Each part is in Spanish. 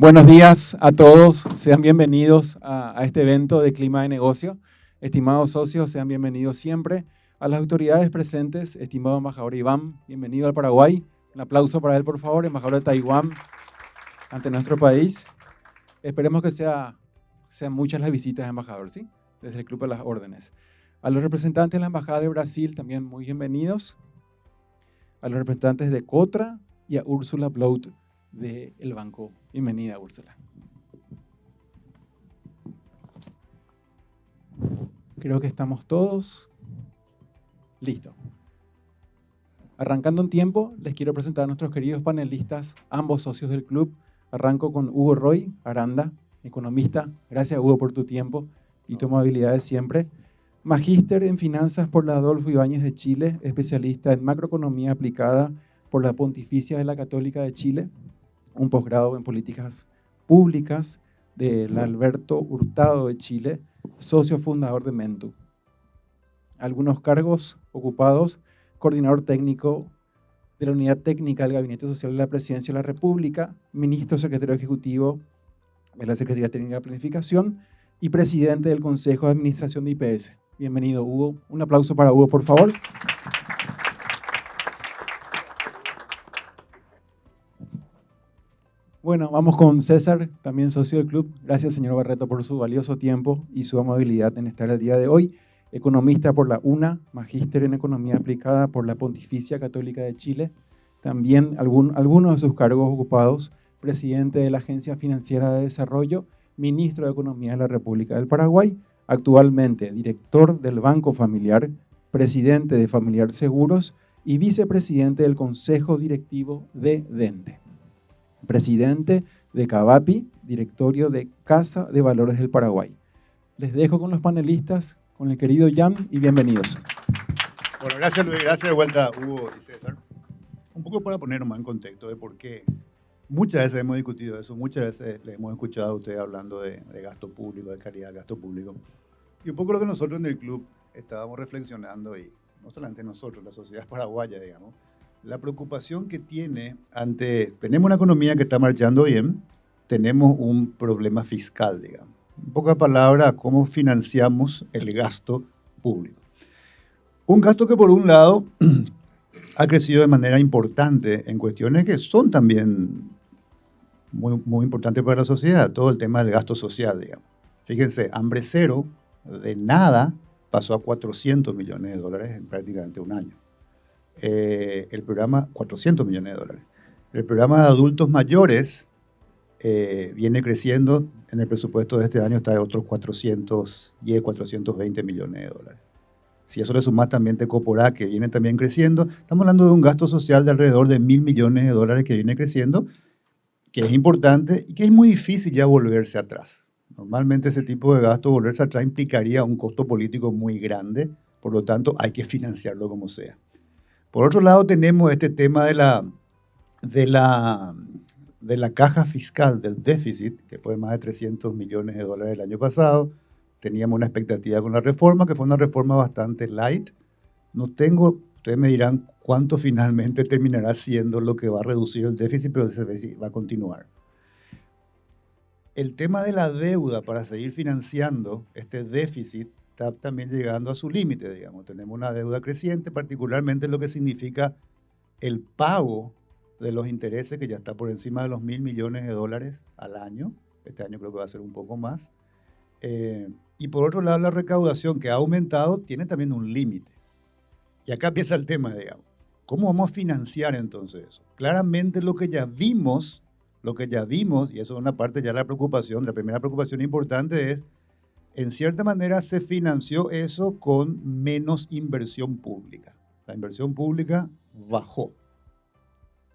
Buenos días a todos, sean bienvenidos a este evento de Clima de Negocio. Estimados socios, sean bienvenidos siempre. A las autoridades presentes, estimado embajador Iván, bienvenido al Paraguay. Un aplauso para él, por favor, embajador de Taiwán ante nuestro país. Esperemos que sean muchas las visitas, embajador, ¿sí? Desde el Club de las Órdenes. A los representantes de la Embajada de Brasil, también muy bienvenidos. A los representantes de Cotra y a Úrsula Blout del banco. Bienvenida, Úrsula. Creo que estamos todos listos. Arrancando en tiempo, les quiero presentar a nuestros queridos panelistas, ambos socios del club. Arranco con Hugo Roy Aranda, economista. Gracias, Hugo, por tu tiempo y tu amabilidad de siempre. Magíster en Finanzas por la Adolfo Ibáñez de Chile, especialista en macroeconomía aplicada por la Pontificia de la Católica de Chile. Un posgrado en Políticas Públicas del Alberto Hurtado de Chile, socio fundador de Mentu. Algunos cargos ocupados: coordinador técnico de la Unidad Técnica del Gabinete Social de la Presidencia de la República, ministro secretario ejecutivo de la Secretaría Técnica de Planificación y presidente del Consejo de Administración de IPS. Bienvenido, Hugo. Un aplauso para Hugo, por favor. Bueno, vamos con César, también socio del club. Gracias, señor Barreto, por su valioso tiempo y su amabilidad en estar el día de hoy. Economista por la UNA, magíster en Economía Aplicada por la Pontificia Católica de Chile. También algunos de sus cargos ocupados: presidente de la Agencia Financiera de Desarrollo, ministro de Economía de la República del Paraguay, actualmente director del Banco Familiar, presidente de Familiar Seguros y vicepresidente del Consejo Directivo de Dende. Presidente de CAVAPI, directorio de Casa de Valores del Paraguay. Les dejo con los panelistas, con el querido Jan, y bienvenidos. Bueno, gracias Luis, gracias de vuelta Hugo y César. Un poco para poner más en contexto de por qué muchas veces hemos discutido eso, muchas veces les hemos escuchado a ustedes hablando de gasto público, de calidad de gasto público. Y un poco lo que nosotros en el club estábamos reflexionando, y no solamente nosotros, la sociedad paraguaya, digamos, la preocupación que tenemos una economía que está marchando bien, tenemos un problema fiscal, digamos. En pocas palabras, cómo financiamos el gasto público. Un gasto que por un lado ha crecido de manera importante en cuestiones que son también muy, muy importantes para la sociedad, todo el tema del gasto social, digamos. Fíjense, hambre cero de nada pasó a $400 millones en prácticamente un año. El programa, $400 millones. El programa de adultos mayores viene creciendo. En el presupuesto de este año está de otros 420 millones de dólares. Si a eso le sumas también Tecoporá, que viene también creciendo, estamos hablando de un gasto social de alrededor de $1.000 millones que viene creciendo, que es importante y que es muy difícil ya volverse atrás. Normalmente ese tipo de gasto, volverse atrás, implicaría un costo político muy grande, por lo tanto hay que financiarlo como sea. Por otro lado, tenemos este tema de la caja fiscal, del déficit, que fue de más de $300 millones el año pasado. Teníamos una expectativa con la reforma, que fue una reforma bastante light. Ustedes me dirán cuánto finalmente terminará siendo lo que va a reducir el déficit, pero va a continuar. El tema de la deuda para seguir financiando este déficit está también llegando a su límite, digamos. Tenemos una deuda creciente, particularmente lo que significa el pago de los intereses, que ya está por encima de los $1.000 millones al año. Este año creo que va a ser un poco más. Y por otro lado, la recaudación, que ha aumentado, tiene también un límite. Y acá empieza el tema, digamos. ¿Cómo vamos a financiar entonces eso? Claramente lo que ya vimos, y eso es una parte ya de la preocupación, la primera preocupación importante es, en cierta manera se financió eso con menos inversión pública. La inversión pública bajó.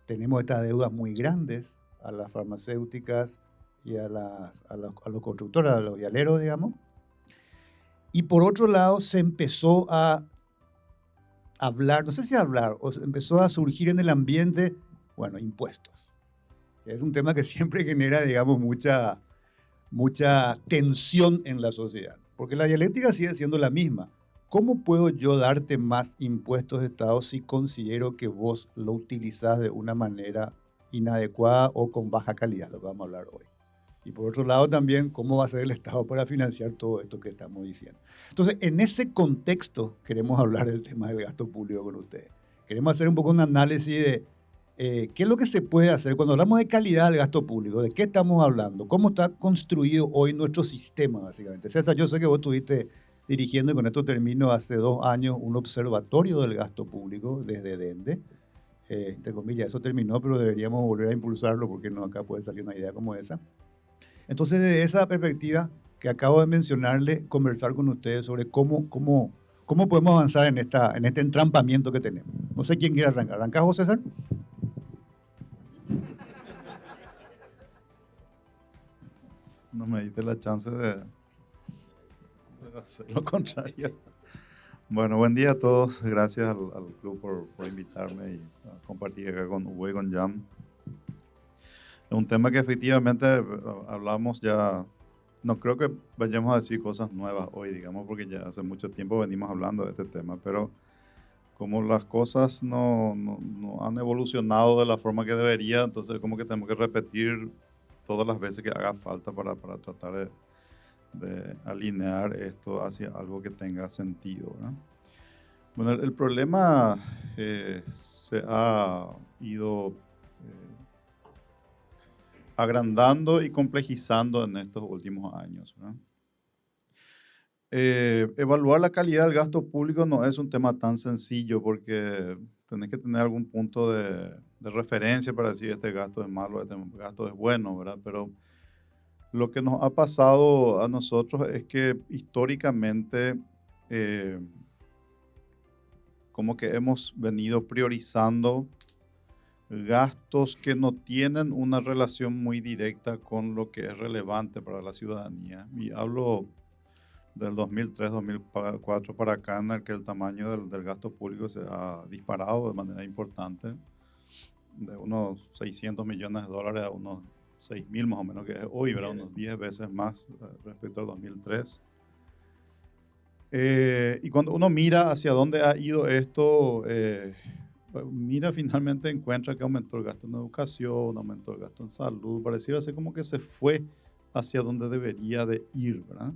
Tenemos estas deudas muy grandes a las farmacéuticas y a los constructores, a los vialeros, digamos. Y por otro lado se empezó a hablar, no sé si hablar, o se empezó a surgir en el ambiente, bueno, impuestos. Es un tema que siempre genera, digamos, mucha tensión en la sociedad, porque la dialéctica sigue siendo la misma. ¿Cómo puedo yo darte más impuestos de Estado si considero que vos lo utilizás de una manera inadecuada o con baja calidad? Lo que vamos a hablar hoy. Y por otro lado también, ¿cómo va a ser el Estado para financiar todo esto que estamos diciendo? Entonces, en ese contexto queremos hablar del tema del gasto público con ustedes. Queremos hacer un poco un análisis de qué es lo que se puede hacer cuando hablamos de calidad del gasto público, de qué estamos hablando, cómo está construido hoy nuestro sistema, básicamente. César, yo sé que vos estuviste dirigiendo, y con esto termino, hace 2 años, un observatorio del gasto público desde DENDE. Entre comillas, eso terminó, pero deberíamos volver a impulsarlo porque no acá puede salir una idea como esa. Entonces, desde esa perspectiva que acabo de mencionarle, conversar con ustedes sobre cómo podemos avanzar en este entrampamiento que tenemos. No sé quién quiere arrancar. ¿Arrancás vos, César? No me diste la chance de hacer lo contrario. Bueno, buen día a todos. Gracias al club por invitarme y a compartir acá con Hugo y con Jan. Es un tema que efectivamente hablamos ya. No creo que vayamos a decir cosas nuevas hoy, digamos, porque ya hace mucho tiempo venimos hablando de este tema, pero como las cosas no han evolucionado de la forma que debería, entonces como que tenemos que repetir todas las veces que haga falta para tratar de alinear esto hacia algo que tenga sentido, ¿verdad? Bueno, el problema se ha ido agrandando y complejizando en estos últimos años, ¿verdad? Evaluar la calidad del gasto público no es un tema tan sencillo porque tenés que tener algún punto de referencia para decir este gasto es malo, este gasto es bueno, ¿verdad? Pero lo que nos ha pasado a nosotros es que históricamente como que hemos venido priorizando gastos que no tienen una relación muy directa con lo que es relevante para la ciudadanía. Y hablo del 2003-2004 para acá, en el que el tamaño del gasto público se ha disparado de manera importante, de unos 600 millones de dólares a unos 6.000 más o menos, que es hoy, ¿verdad? Unos 10 veces más respecto al 2003. Y cuando uno mira hacia dónde ha ido esto, mira, finalmente encuentra que aumentó el gasto en educación, aumentó el gasto en salud, pareciera ser como que se fue hacia donde debería de ir, ¿verdad?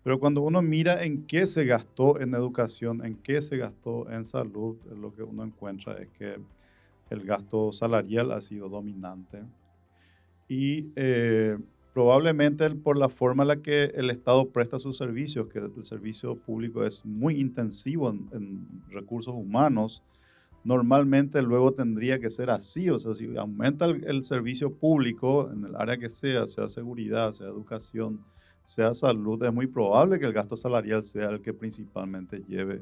Pero cuando uno mira en qué se gastó en educación, en qué se gastó en salud, lo que uno encuentra es que el gasto salarial ha sido dominante. Y probablemente por la forma en la que el Estado presta sus servicios, que el servicio público es muy intensivo en recursos humanos, normalmente luego tendría que ser así. O sea, si aumenta el servicio público en el área que sea seguridad, sea educación, sea salud, es muy probable que el gasto salarial sea el que principalmente lleve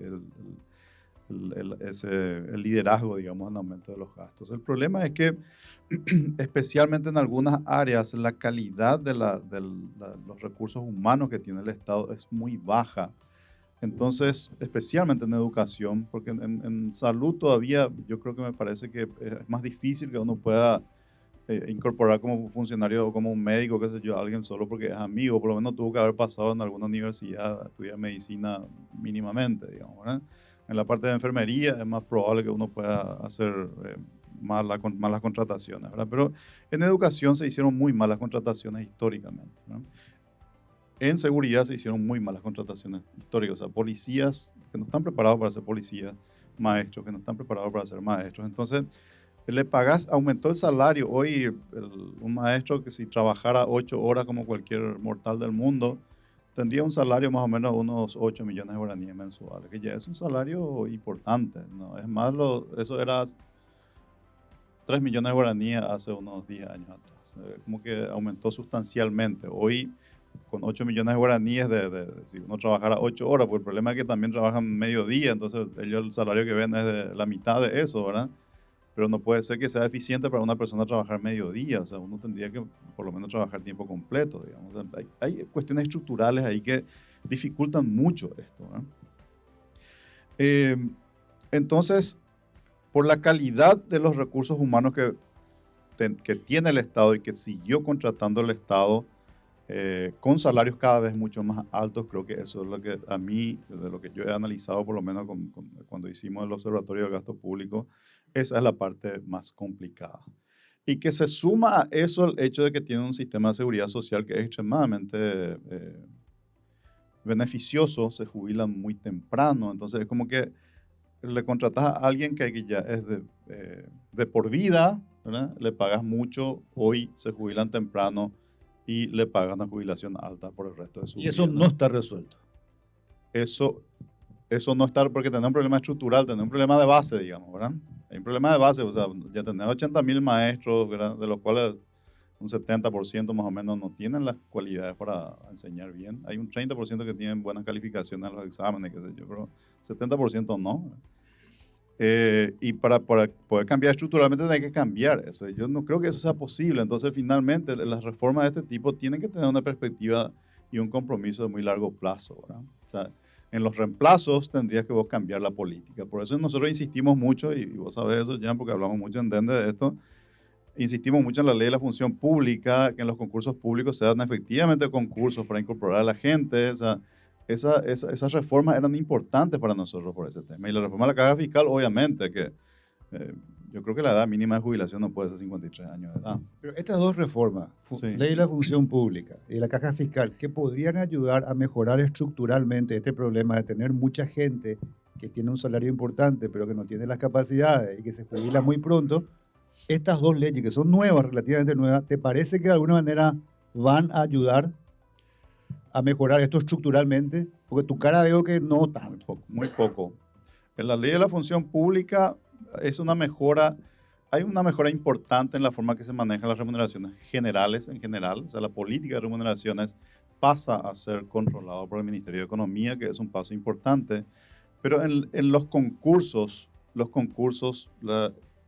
el liderazgo, digamos, en el aumento de los gastos. El problema es que, especialmente en algunas áreas, la calidad de los recursos humanos que tiene el Estado es muy baja. Entonces, especialmente en educación, porque en salud todavía yo creo que me parece que es más difícil que uno pueda incorporar como funcionario o como un médico, qué sé yo, a alguien solo porque es amigo, por lo menos tuvo que haber pasado en alguna universidad a estudiar medicina mínimamente, digamos, ¿verdad? En la parte de enfermería es más probable que uno pueda hacer malas contrataciones, ¿verdad? Pero en educación se hicieron muy malas contrataciones históricamente, ¿verdad? En seguridad se hicieron muy malas contrataciones históricas, o sea, policías que no están preparados para ser policías, maestros que no están preparados para ser maestros. Entonces, le pagas, aumentó el salario. Hoy un maestro que si trabajara 8 horas como cualquier mortal del mundo, tendría un salario más o menos de unos 8 millones de guaraníes mensuales, que ya es un salario importante, ¿no? Es más, eso era 3 millones de guaraníes hace unos 10 años atrás. Como que aumentó sustancialmente. Hoy, con 8 millones de guaraníes, si uno trabajara 8 horas, pues el problema es que también trabajan mediodía, entonces ellos el salario que ven es de la mitad de eso, ¿verdad? Pero no puede ser que sea eficiente para una persona trabajar mediodía, o sea, uno tendría que por lo menos trabajar tiempo completo, digamos. O sea, hay cuestiones estructurales ahí que dificultan mucho esto, ¿no? Entonces, por la calidad de los recursos humanos que tiene el Estado y que siguió contratando el Estado, con salarios cada vez mucho más altos, creo que eso es lo que a mí, de lo que yo he analizado, por lo menos cuando hicimos el Observatorio del Gasto Público, esa es la parte más complicada. Y que se suma a eso el hecho de que tiene un sistema de seguridad social que es extremadamente beneficioso, se jubilan muy temprano, entonces es como que le contratas a alguien que ya es de por vida, ¿verdad? Le pagas mucho, hoy se jubilan temprano y le pagan una jubilación alta por el resto de su Y vida. eso no está resuelto. Eso no está porque tenemos un problema estructural, tenemos un problema de base, digamos, ¿verdad? Hay un problema de base, o sea, ya tenemos 80.000 maestros, ¿verdad? De los cuales un 70% más o menos no tienen las cualidades para enseñar bien. Hay un 30% que tienen buenas calificaciones en los exámenes, qué sé yo, pero 70% no. Y para poder cambiar estructuralmente hay que cambiar eso. Yo no creo que eso sea posible. Entonces, finalmente, las reformas de este tipo tienen que tener una perspectiva y un compromiso de muy largo plazo, ¿verdad? O sea, en los reemplazos tendrías que vos cambiar la política. Por eso nosotros insistimos mucho, y vos sabés eso ya, porque hablamos mucho en DENDE de esto, insistimos mucho en la ley de la función pública, que en los concursos públicos se dan efectivamente concursos para incorporar a la gente. O sea, esas reformas eran importantes para nosotros por ese tema. Y la reforma de la carga fiscal, obviamente, que yo creo que la edad mínima de jubilación no puede ser 53 años de edad. Pero estas dos reformas, Sí. ley de la función pública y la caja fiscal, que podrían ayudar a mejorar estructuralmente este problema de tener mucha gente que tiene un salario importante, pero que no tiene las capacidades y que se jubila muy pronto, estas dos leyes que son nuevas, relativamente nuevas, ¿te parece que de alguna manera van a ayudar a mejorar esto estructuralmente? Porque tu cara veo que no tanto. Muy poco. En la ley de la función pública es una mejora, hay una mejora importante en la forma que se manejan las remuneraciones generales en general. O sea, la política de remuneraciones pasa a ser controlada por el Ministerio de Economía, que es un paso importante. Pero en los concursos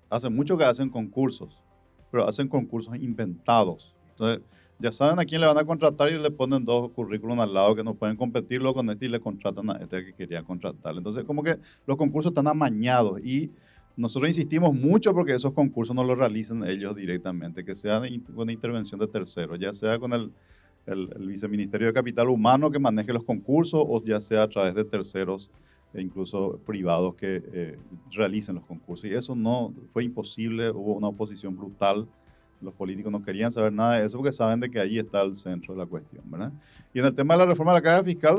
hace mucho que hacen concursos, pero hacen concursos inventados. Entonces, ya saben a quién le van a contratar y le ponen dos currículums al lado que no pueden competirlo con este y le contratan a este que quería contratar. Entonces, como que los concursos están amañados y nosotros insistimos mucho porque esos concursos no los realicen ellos directamente, que sea con intervención de terceros, ya sea con el Viceministerio de Capital Humano que maneje los concursos o ya sea a través de terceros e incluso privados que realicen los concursos. Y eso no fue imposible, hubo una oposición brutal. Los políticos no querían saber nada de eso porque saben de que ahí está el centro de la cuestión, ¿verdad? Y en el tema de la reforma de la caja fiscal,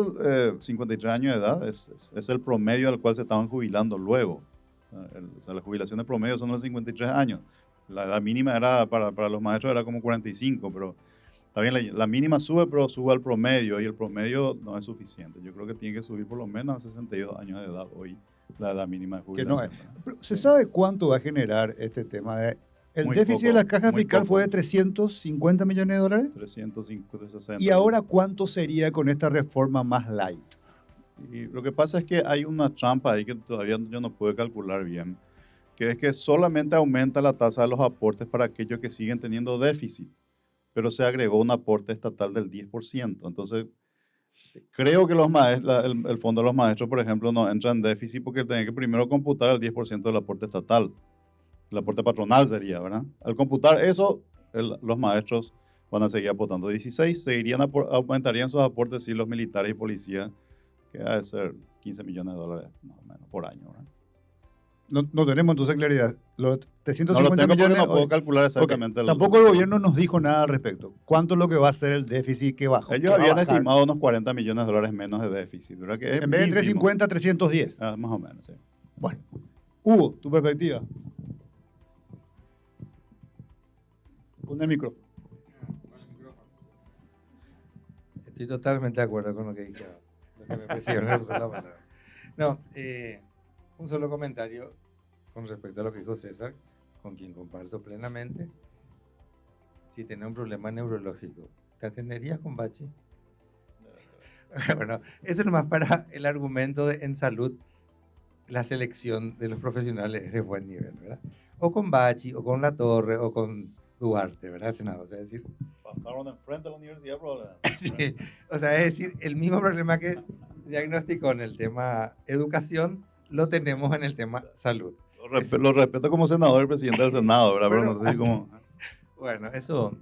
53 años de edad es el promedio al cual se estaban jubilando luego. O sea, las jubilaciones promedio son los 53 años. La edad mínima era para los maestros era como 45, pero está bien, la mínima sube, pero sube al promedio y el promedio no es suficiente. Yo creo que tiene que subir por lo menos a 62 años de edad hoy, la edad mínima de jubilación. Pero ¿se sabe cuánto va a generar este tema de... El Muy déficit poco, de la caja muy fiscal poco. fue de 350 millones de dólares. 360. ¿Y ahora cuánto sería con esta reforma más light? Y lo que pasa es que hay una trampa ahí que todavía yo no puedo calcular bien, que es que solamente aumenta la tasa de los aportes para aquellos que siguen teniendo déficit, pero se agregó un aporte estatal del 10%. Entonces, creo que el Fondo de los Maestros, por ejemplo, no entra en déficit porque tiene que primero computar el 10% del aporte estatal. El aporte patronal sería, ¿verdad? Al computar eso, los maestros van a seguir aportando 16, aumentarían sus aportes sí los militares y policías, que ha de ser 15 millones de dólares más o menos por año, ¿verdad? No tenemos entonces claridad. Los 350 No lo tengo porque millones... no puedo calcular exactamente. Okay. Tampoco el gobierno nos dijo nada al respecto. ¿Cuánto es lo que va a ser el déficit que bajó? Ellos habían estimado unos 40 millones de dólares menos de déficit, ¿verdad? Que es en vez de mínimo. 350, 310. Más o menos, sí. Bueno. Hugo, tu perspectiva. Pon el micrófono. Estoy totalmente de acuerdo con lo que dije. Lo que me presionó usar la palabra. No, un solo comentario con respecto a lo que dijo César, con quien comparto plenamente. Si tenés un problema neurológico, ¿te atenderías con Bachi? Bueno, eso es nomás para el argumento de en salud, la selección de los profesionales es de buen nivel, ¿verdad? O con Bachi, o con La Torre, o con Duarte, ¿verdad, senador? O sea, es decir, pasaron enfrente a la universidad, sí, o sea, es decir, el mismo problema que diagnosticó en el tema educación, lo tenemos en el tema salud. Lo respeto como senador y presidente del Senado, ¿verdad? Pero no sé si como... Bueno, eso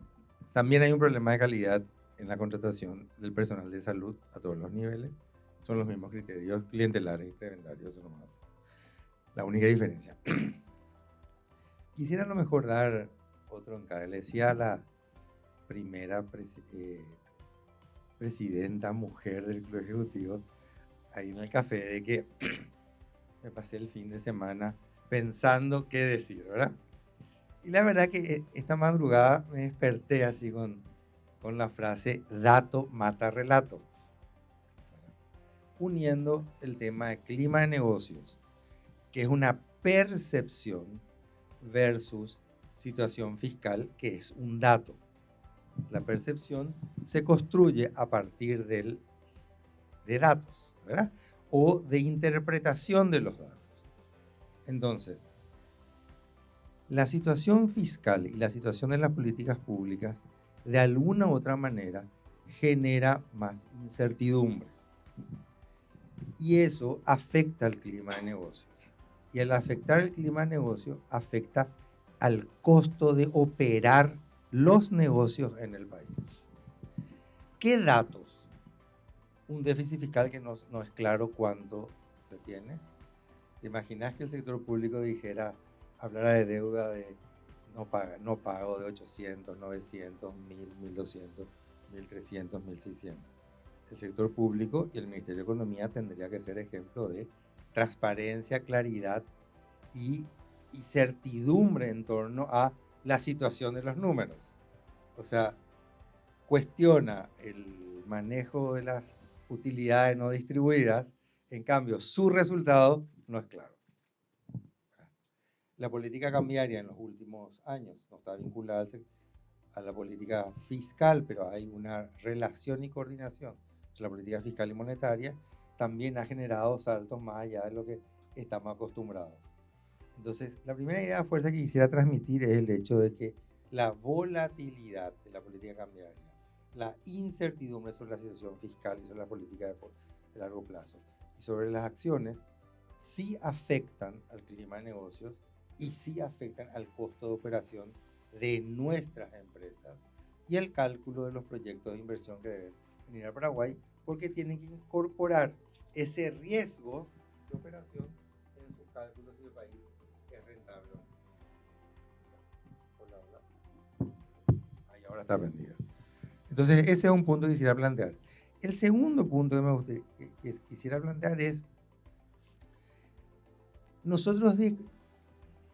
también hay un problema de calidad en la contratación del personal de salud a todos los niveles. Son los mismos criterios clientelares y prebendarios, eso nomás. La única diferencia. Quisiera a lo mejor dar otro en cada. Le decía a la primera presidenta mujer del Club Ejecutivo, ahí en el café, de que me pasé el fin de semana pensando qué decir, ¿verdad? Y la verdad que esta madrugada me desperté así con la frase dato mata relato, uniendo el tema de clima de negocios, que es una percepción, versus situación fiscal, que es un dato. La percepción se construye a partir de datos, ¿verdad? O de interpretación de los datos. Entonces, la situación fiscal y la situación de las políticas públicas, de alguna u otra manera, genera más incertidumbre. Y eso afecta al clima de negocios. Y al afectar el clima de negocios, afecta al costo de operar los negocios en el país. ¿Qué datos? Un déficit fiscal que no es claro cuánto se tiene. ¿Te imaginas que el sector público dijera, hablara de deuda de no pago de 800, 900, 1000, 1200, 1300, 1600? El sector público y el Ministerio de Economía tendría que ser ejemplo de transparencia, claridad y certidumbre en torno a la situación de los números. O sea, cuestiona el manejo de las utilidades no distribuidas, en cambio su resultado no es claro. La política cambiaria en los últimos años no está vinculada a la política fiscal, pero hay una relación y coordinación entre la política fiscal y monetaria, también ha generado saltos más allá de lo que estamos acostumbrados. Entonces, la primera idea de fuerza que quisiera transmitir es el hecho de que la volatilidad de la política cambiaria, la incertidumbre sobre la situación fiscal y sobre la política de largo plazo y sobre las acciones, sí afectan al clima de negocios y sí afectan al costo de operación de nuestras empresas y el cálculo de los proyectos de inversión que deben venir a Paraguay, porque tienen que incorporar ese riesgo de operación en sus cálculos si el país es rentable. Ahí ahora está prendido. Entonces, ese es un punto que quisiera plantear. El segundo punto que quisiera plantear es, nosotros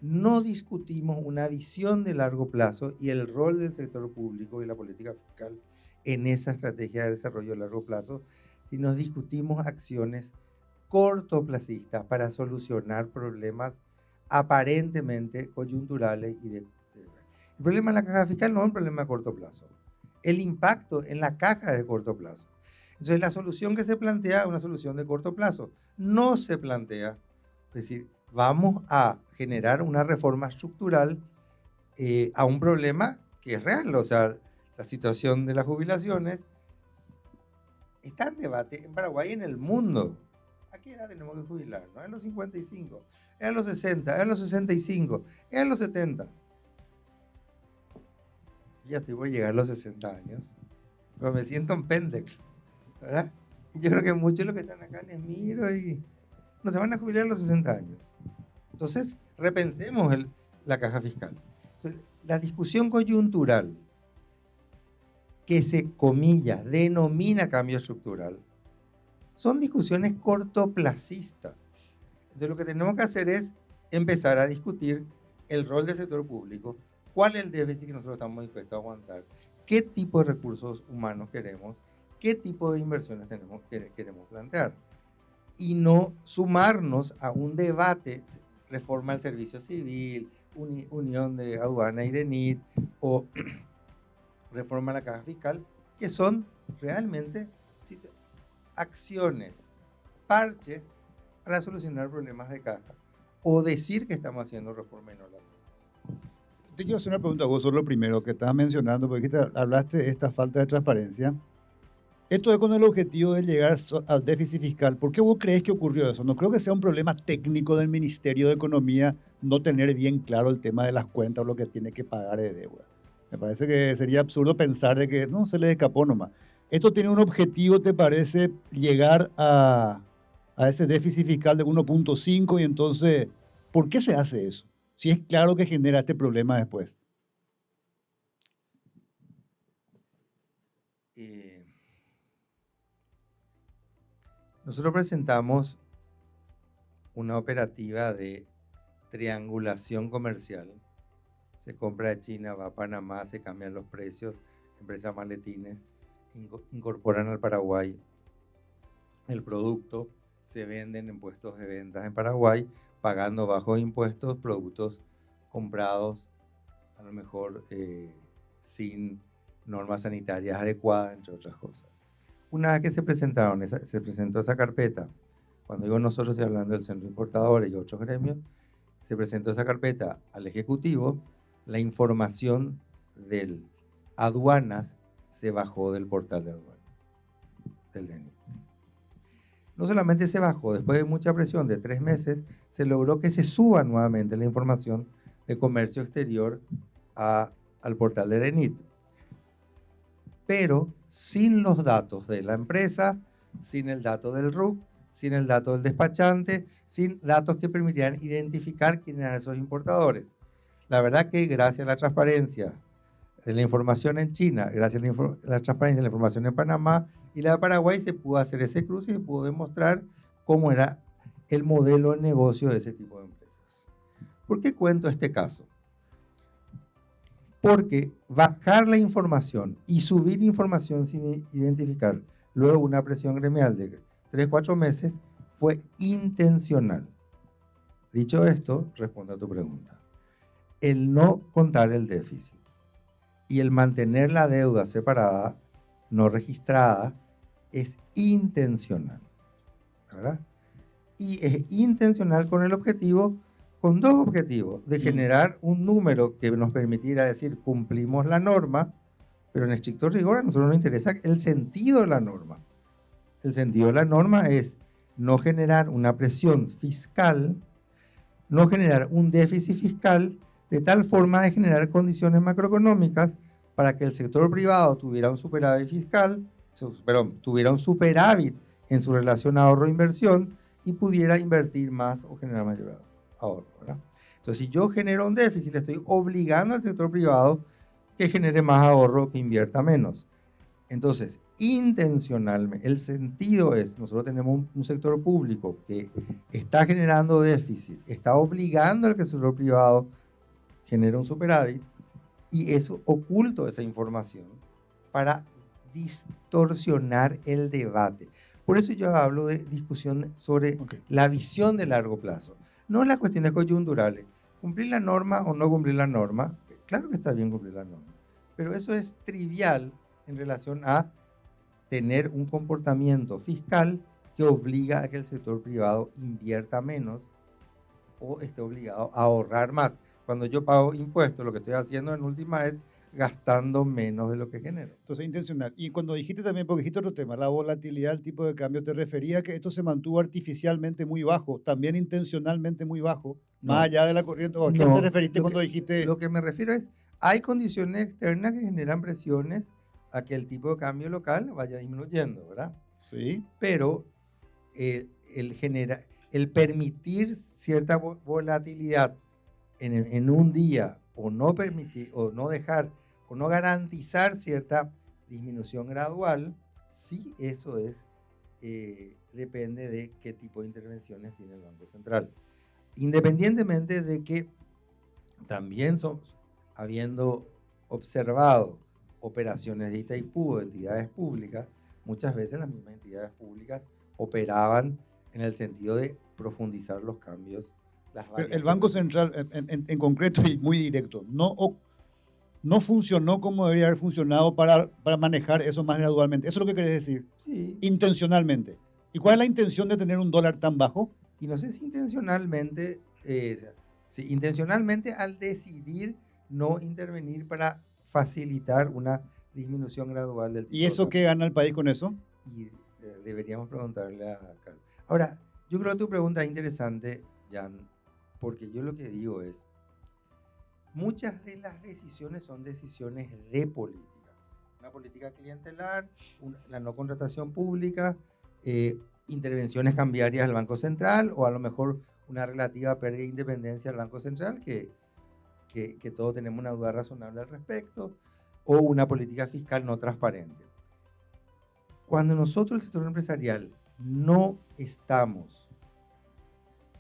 no discutimos una visión de largo plazo y el rol del sector público y la política fiscal en esa estrategia de desarrollo a largo plazo, y nos discutimos acciones cortoplacistas para solucionar problemas aparentemente coyunturales. El problema de la caja fiscal no es un problema a corto plazo. El impacto en la caja es de corto plazo. Entonces, la solución que se plantea es una solución de corto plazo. No se plantea, es decir, vamos a generar una reforma estructural a un problema que es real. O sea, la situación de las jubilaciones está en debate en Paraguay y en el mundo. ¿A qué edad tenemos que jubilar? ¿No? ¿Es a los 55? ¿Es a los 60? ¿Es a los 65? ¿Es a los 70? Ya estoy por llegar a los 60 años, pero me siento en Pendex, ¿verdad? Y yo creo que muchos de los que están acá les miro y no se van a jubilar a los 60 años. Entonces, repensemos la caja fiscal. Entonces, la discusión coyuntural que se, comillas, denomina cambio estructural, son discusiones cortoplacistas. Entonces, lo que tenemos que hacer es empezar a discutir el rol del sector público, cuál es el déficit que nosotros estamos dispuestos a aguantar, qué tipo de recursos humanos queremos, qué tipo de inversiones queremos plantear, y no sumarnos a un debate, reforma del servicio civil, unión de aduana y de NIT, o reforma de la caja fiscal, que son realmente acciones, parches para solucionar problemas de caja, o decir que estamos haciendo reforma y no la hacemos. Te quiero hacer una pregunta a vos sobre lo primero que estabas mencionando, porque hablaste de esta falta de transparencia. Esto es con el objetivo de llegar al déficit fiscal. ¿Por qué vos crees que ocurrió eso? No creo que sea un problema técnico del Ministerio de Economía no tener bien claro el tema de las cuentas o lo que tiene que pagar de deuda. Me parece que sería absurdo pensar de que no, se les escapó nomás. ¿Esto tiene un objetivo, te parece, llegar a ese déficit fiscal de 1.5? Y entonces, ¿por qué se hace eso? Si es claro que genera este problema después. nosotros presentamos una operativa de triangulación comercial. Se compra de China, va a Panamá, se cambian los precios, empresas maletines incorporan al Paraguay el producto, se venden en puestos de ventas en Paraguay, pagando bajos impuestos, productos comprados a lo mejor sin normas sanitarias adecuadas, entre otras cosas. Una vez que se presentó esa carpeta, cuando digo nosotros estoy hablando del Centro Importadores y otros gremios, se presentó esa carpeta al Ejecutivo, la información de aduanas se bajó del portal de aduanas, del DNI. No solamente se bajó, después de mucha presión de 3 meses, se logró que se suba nuevamente la información de comercio exterior al portal de DENIT. Pero sin los datos de la empresa, sin el dato del RUC, sin el dato del despachante, sin datos que permitieran identificar quién eran esos importadores. La verdad que gracias a la transparencia de la información en China, gracias a la transparencia de la información en Panamá y la de Paraguay, se pudo hacer ese cruce y se pudo demostrar cómo era el modelo de negocio de ese tipo de empresas. ¿Por qué cuento este caso? Porque bajar la información y subir información sin identificar, luego una presión gremial de 3-4 meses, fue intencional. Dicho esto, respondo a tu pregunta. El no contar el déficit y el mantener la deuda separada, no registrada, es intencional, ¿verdad? Y es intencional con dos objetivos, de generar un número que nos permitiera decir cumplimos la norma, pero en estricto rigor a nosotros nos interesa el sentido de la norma. El sentido de la norma es no generar una presión fiscal, no generar un déficit fiscal, de tal forma de generar condiciones macroeconómicas para que el sector privado tuviera un superávit fiscal, tuviera un superávit en su relación ahorro-inversión y pudiera invertir más o generar mayor ahorro, ¿verdad? Entonces, si yo genero un déficit, le estoy obligando al sector privado que genere más ahorro, que invierta menos. Entonces, intencionalmente, el sentido es, nosotros tenemos un sector público que está generando déficit, está obligando al que el sector privado genere un superávit, y eso oculto esa información para distorsionar el debate. Por eso yo hablo de discusión sobre la visión de largo plazo. No las cuestiones coyunturales. Cumplir la norma o no cumplir la norma, claro que está bien cumplir la norma, pero eso es trivial en relación a tener un comportamiento fiscal que obliga a que el sector privado invierta menos o esté obligado a ahorrar más. Cuando yo pago impuestos, lo que estoy haciendo en última es gastando menos de lo que genero. Entonces, intencional. Y cuando dijiste también, porque dijiste otro tema, la volatilidad del tipo de cambio, te refería a que esto se mantuvo artificialmente muy bajo, también intencionalmente muy bajo, No. más allá de la corriente. ¿A qué te referiste cuando dijiste? Lo que me refiero es, hay condiciones externas que generan presiones a que el tipo de cambio local vaya disminuyendo, ¿verdad? Sí. Pero el permitir cierta volatilidad en un día, o no permitir, o no dejar, o no garantizar cierta disminución gradual, sí, eso es, depende de qué tipo de intervenciones tiene el Banco Central. Independientemente de que también habiendo observado operaciones de Itaipú o entidades públicas, muchas veces las mismas entidades públicas operaban en el sentido de profundizar los cambios. Pero el Banco Central, en concreto y muy directo, no funcionó como debería haber funcionado para manejar eso más gradualmente. ¿Eso es lo que querés decir? Sí. Intencionalmente. ¿Y cuál es la intención de tener un dólar tan bajo? Y no sé si intencionalmente, intencionalmente al decidir no intervenir para facilitar una disminución gradual del tipo. ¿Y eso qué gana el país con eso? Y deberíamos preguntarle a Carlos. Ahora, yo creo que tu pregunta es interesante, Jan, porque yo lo que digo es, muchas de las decisiones son decisiones de política. Una política clientelar, la no contratación pública, intervenciones cambiarias del Banco Central, o a lo mejor una relativa pérdida de independencia del Banco Central, que todos tenemos una duda razonable al respecto, o una política fiscal no transparente. Cuando nosotros, el sector empresarial, no estamos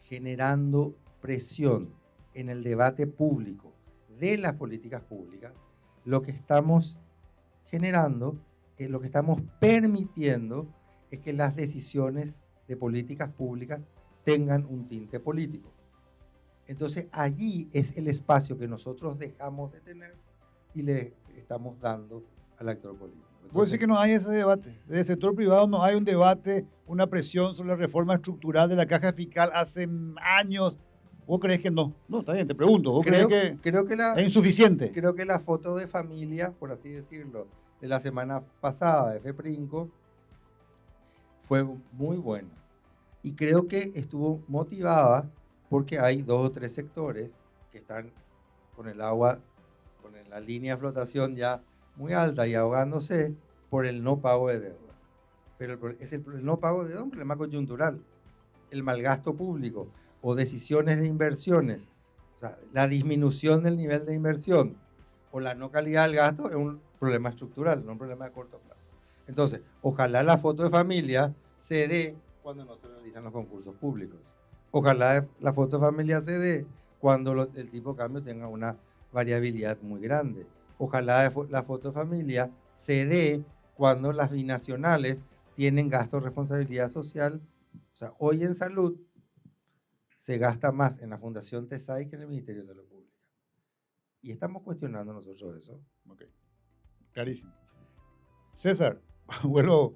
generando presión en el debate público de las políticas públicas, lo que estamos generando, lo que estamos permitiendo es que las decisiones de políticas públicas tengan un tinte político. Entonces allí es el espacio que nosotros dejamos de tener y le estamos dando al actor político. Puedo decir que no hay ese debate. Desde el sector privado no hay un debate, una presión sobre la reforma estructural de la caja fiscal hace años. ¿Vos crees que no? No, está bien, te pregunto. ¿Vos crees que es insuficiente? Creo que la foto de familia, por así decirlo, de la semana pasada de FEPRINCO fue muy buena. Y creo que estuvo motivada porque hay 2 o 3 sectores que están con el agua, con la línea de flotación ya muy alta y ahogándose por el no pago de deuda. Pero el no pago de deuda es un problema coyuntural. El malgasto público o decisiones de inversiones, o sea, la disminución del nivel de inversión o la no calidad del gasto es un problema estructural, no un problema de corto plazo. Entonces, ojalá la foto de familia se dé cuando no se realizan los concursos públicos. Ojalá la foto de familia se dé cuando el tipo de cambio tenga una variabilidad muy grande. Ojalá la foto de familia se dé cuando las binacionales tienen gasto de responsabilidad social. O sea, hoy en salud se gasta más en la Fundación TESAI que en el Ministerio de Salud Pública. Y estamos cuestionando nosotros eso. Ok, clarísimo. César, vuelvo.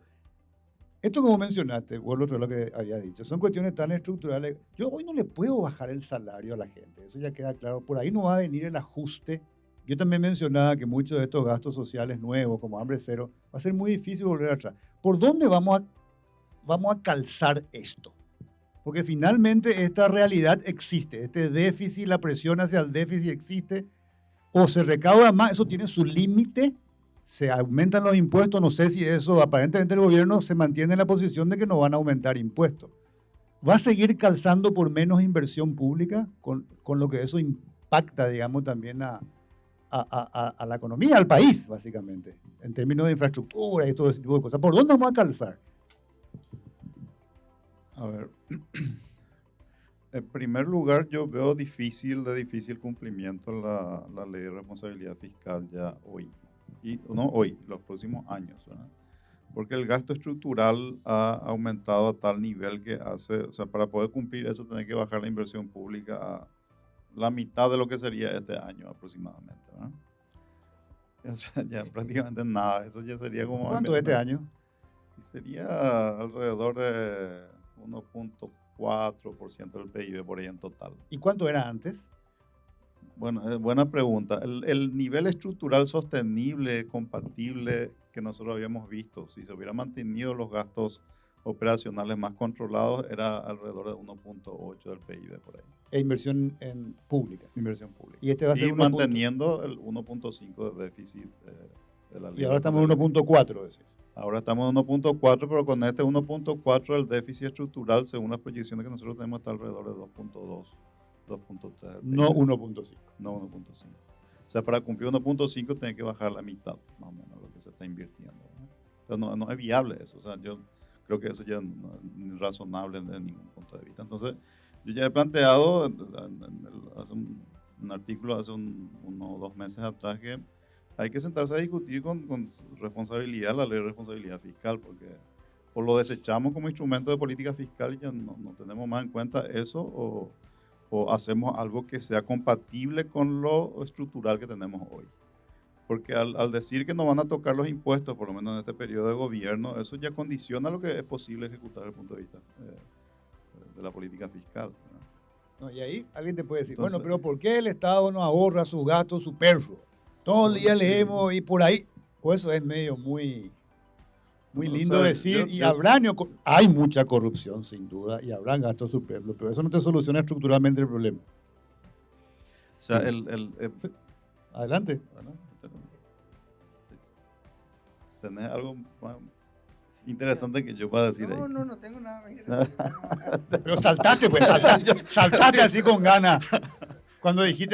Esto como mencionaste, vuelvo a lo que había dicho, son cuestiones tan estructurales. Yo hoy no le puedo bajar el salario a la gente, eso ya queda claro. Por ahí no va a venir el ajuste. Yo también mencionaba que muchos de estos gastos sociales nuevos, como Hambre Cero, va a ser muy difícil volver atrás. ¿Por dónde vamos a calzar esto? Porque finalmente esta realidad existe, este déficit, la presión hacia el déficit existe, o se recauda más, eso tiene su límite, se aumentan los impuestos, no sé si eso, aparentemente el gobierno se mantiene en la posición de que no van a aumentar impuestos. ¿Va a seguir calzando por menos inversión pública? Con lo que eso impacta, digamos, también a la economía, al país, básicamente, en términos de infraestructura y todo ese tipo de cosas. ¿Por dónde vamos a calzar? A ver, en primer lugar, yo veo de difícil cumplimiento la ley de responsabilidad fiscal ya hoy. Y no hoy, los próximos años, ¿verdad? Porque el gasto estructural ha aumentado a tal nivel que o sea, para poder cumplir eso, tiene que bajar la inversión pública a la mitad de lo que sería este año aproximadamente, ¿verdad? O sea, ya prácticamente nada, eso ya sería como... ¿Cuánto de este año? Y sería alrededor de 1.4% del PIB por ahí en total. ¿Y cuánto era antes? Bueno, buena pregunta. El nivel estructural sostenible, compatible que nosotros habíamos visto, si se hubieran mantenido los gastos operacionales más controlados, era alrededor de 1.8 del PIB por ahí. E inversión en pública. Inversión pública. Y este va a ser manteniendo el 1.5 de déficit de la ley. Y ahora estamos en 1.4, decís. Ahora estamos en 1.4, pero con este 1.4 el déficit estructural, según las proyecciones que nosotros tenemos, está alrededor de 2.2, 2.3. No 1.5. No 1.5. O sea, para cumplir 1.5 tiene que bajar la mitad, más o menos, lo que se está invirtiendo, ¿no? Entonces no es viable eso. O sea, yo creo que eso ya no es razonable de ningún punto de vista. Entonces, yo ya he planteado hace un artículo hace uno o 2 meses atrás que hay que sentarse a discutir con responsabilidad la ley de responsabilidad fiscal, porque o lo desechamos como instrumento de política fiscal y ya no tenemos más en cuenta eso, o hacemos algo que sea compatible con lo estructural que tenemos hoy. Porque al decir que no van a tocar los impuestos, por lo menos en este periodo de gobierno, eso ya condiciona lo que es posible ejecutar desde el punto de vista de la política fiscal, ¿no? No, y ahí alguien te puede decir, Entonces, bueno, pero ¿por qué el Estado no ahorra sus gastos superfluos? Todo el día leemos y por ahí, pues eso es medio muy lindo, o sea, decir, hay mucha corrupción sin duda y habrán gastos superfluos, pero eso no te soluciona estructuralmente el problema. O sea, sí. Adelante. ¿Tenés algo más interesante que yo pueda decir ahí? No tengo nada más. Pero saltaste, pues, saltaste así con ganas. Cuando dije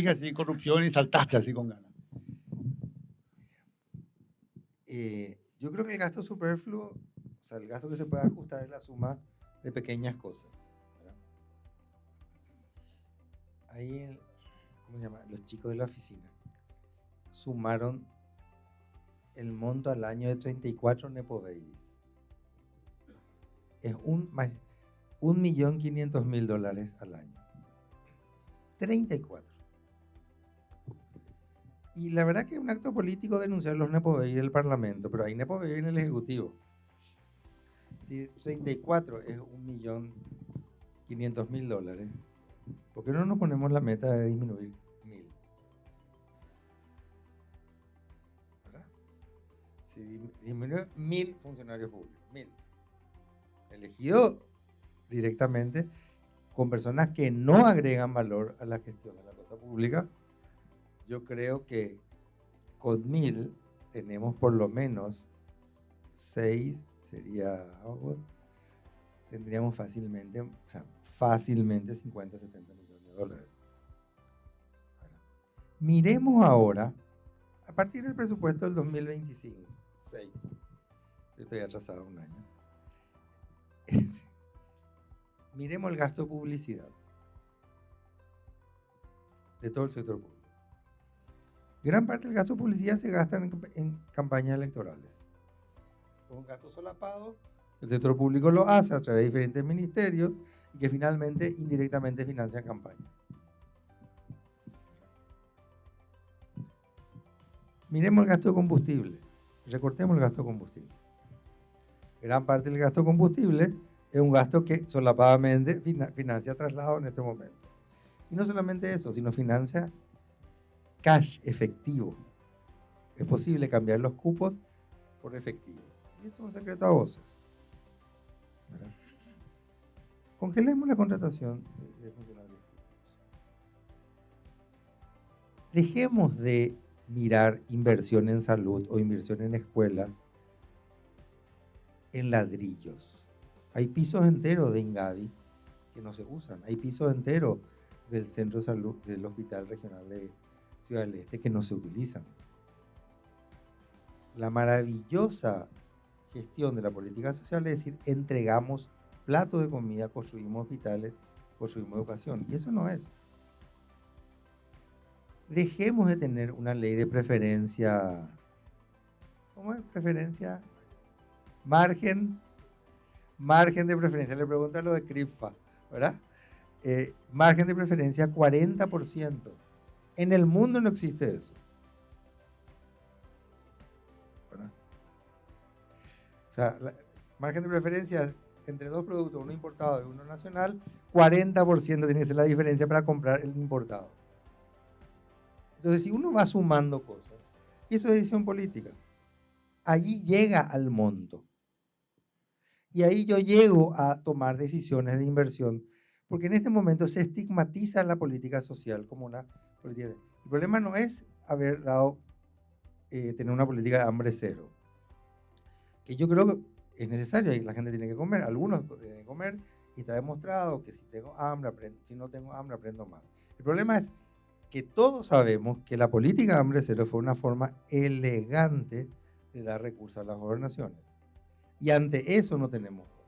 así corrupción y saltaste así con ganas. Yo creo que el gasto superfluo, o sea, el gasto que se puede ajustar es la suma de pequeñas cosas, ¿verdad? Ahí, ¿cómo se llama? Los chicos de la oficina sumaron el monto al año de 34 Nepo Babies. Es $1.500.000 al año. 34. Y la verdad que es un acto político denunciar los Nepo Babies del Parlamento, pero hay Nepo Babies en el Ejecutivo. Si 34 es $1.500.000, ¿por qué no nos ponemos la meta de disminuir 1.000? ¿Verdad? Si disminuye 1.000 funcionarios públicos, 1.000, elegidos directamente con personas que no agregan valor a la gestión de la cosa pública, yo creo que con 1.000 tenemos por lo menos 6, tendríamos fácilmente, o sea, fácilmente 50, 70 millones de dólares. Miremos ahora, a partir del presupuesto del 2025, 6, yo estoy atrasado un año. Miremos el gasto de publicidad de todo el sector público. Gran parte del gasto de publicidad se gasta en campañas electorales. Es un gasto solapado, el sector público lo hace a través de diferentes ministerios y que finalmente indirectamente financian campañas. Miremos el gasto de combustible, recortemos el gasto de combustible. Gran parte del gasto de combustible es un gasto que solapadamente financia traslado en este momento. Y no solamente eso, sino financia cash, efectivo. Es posible cambiar los cupos por efectivo. Y eso es un secreto a voces. ¿Verdad? Congelemos la contratación de funcionarios públicos. Dejemos de mirar inversión en salud o inversión en escuela en ladrillos. Hay pisos enteros de Ingavi que no se usan. Hay pisos enteros del centro de salud del Hospital Regional de Ciudad del Este que no se utilizan. La maravillosa gestión de la política social es decir, entregamos platos de comida, construimos hospitales, construimos educación. Y eso no es. Dejemos de tener una ley de preferencia. ¿Cómo es? Preferencia. Margen de preferencia. Le pregunto a lo de CRIPFA, ¿verdad? Margen de preferencia 40%. En el mundo no existe eso. ¿Verdad? O sea, margen de preferencia entre dos productos, uno importado y uno nacional, 40% tiene que ser la diferencia para comprar el importado. Entonces, si uno va sumando cosas, y eso es decisión política, allí llega al monto. Y ahí yo llego a tomar decisiones de inversión, porque en este momento se estigmatiza la política social como una política. El problema no es haber dado, tener una política de hambre cero, que yo creo que es necesario y la gente tiene que comer, algunos tienen que comer y está demostrado que si tengo hambre, si no tengo hambre, aprendo más. El problema es que todos sabemos que la política de hambre cero fue una forma elegante de dar recursos a las gobernaciones. Y ante eso no tenemos voz.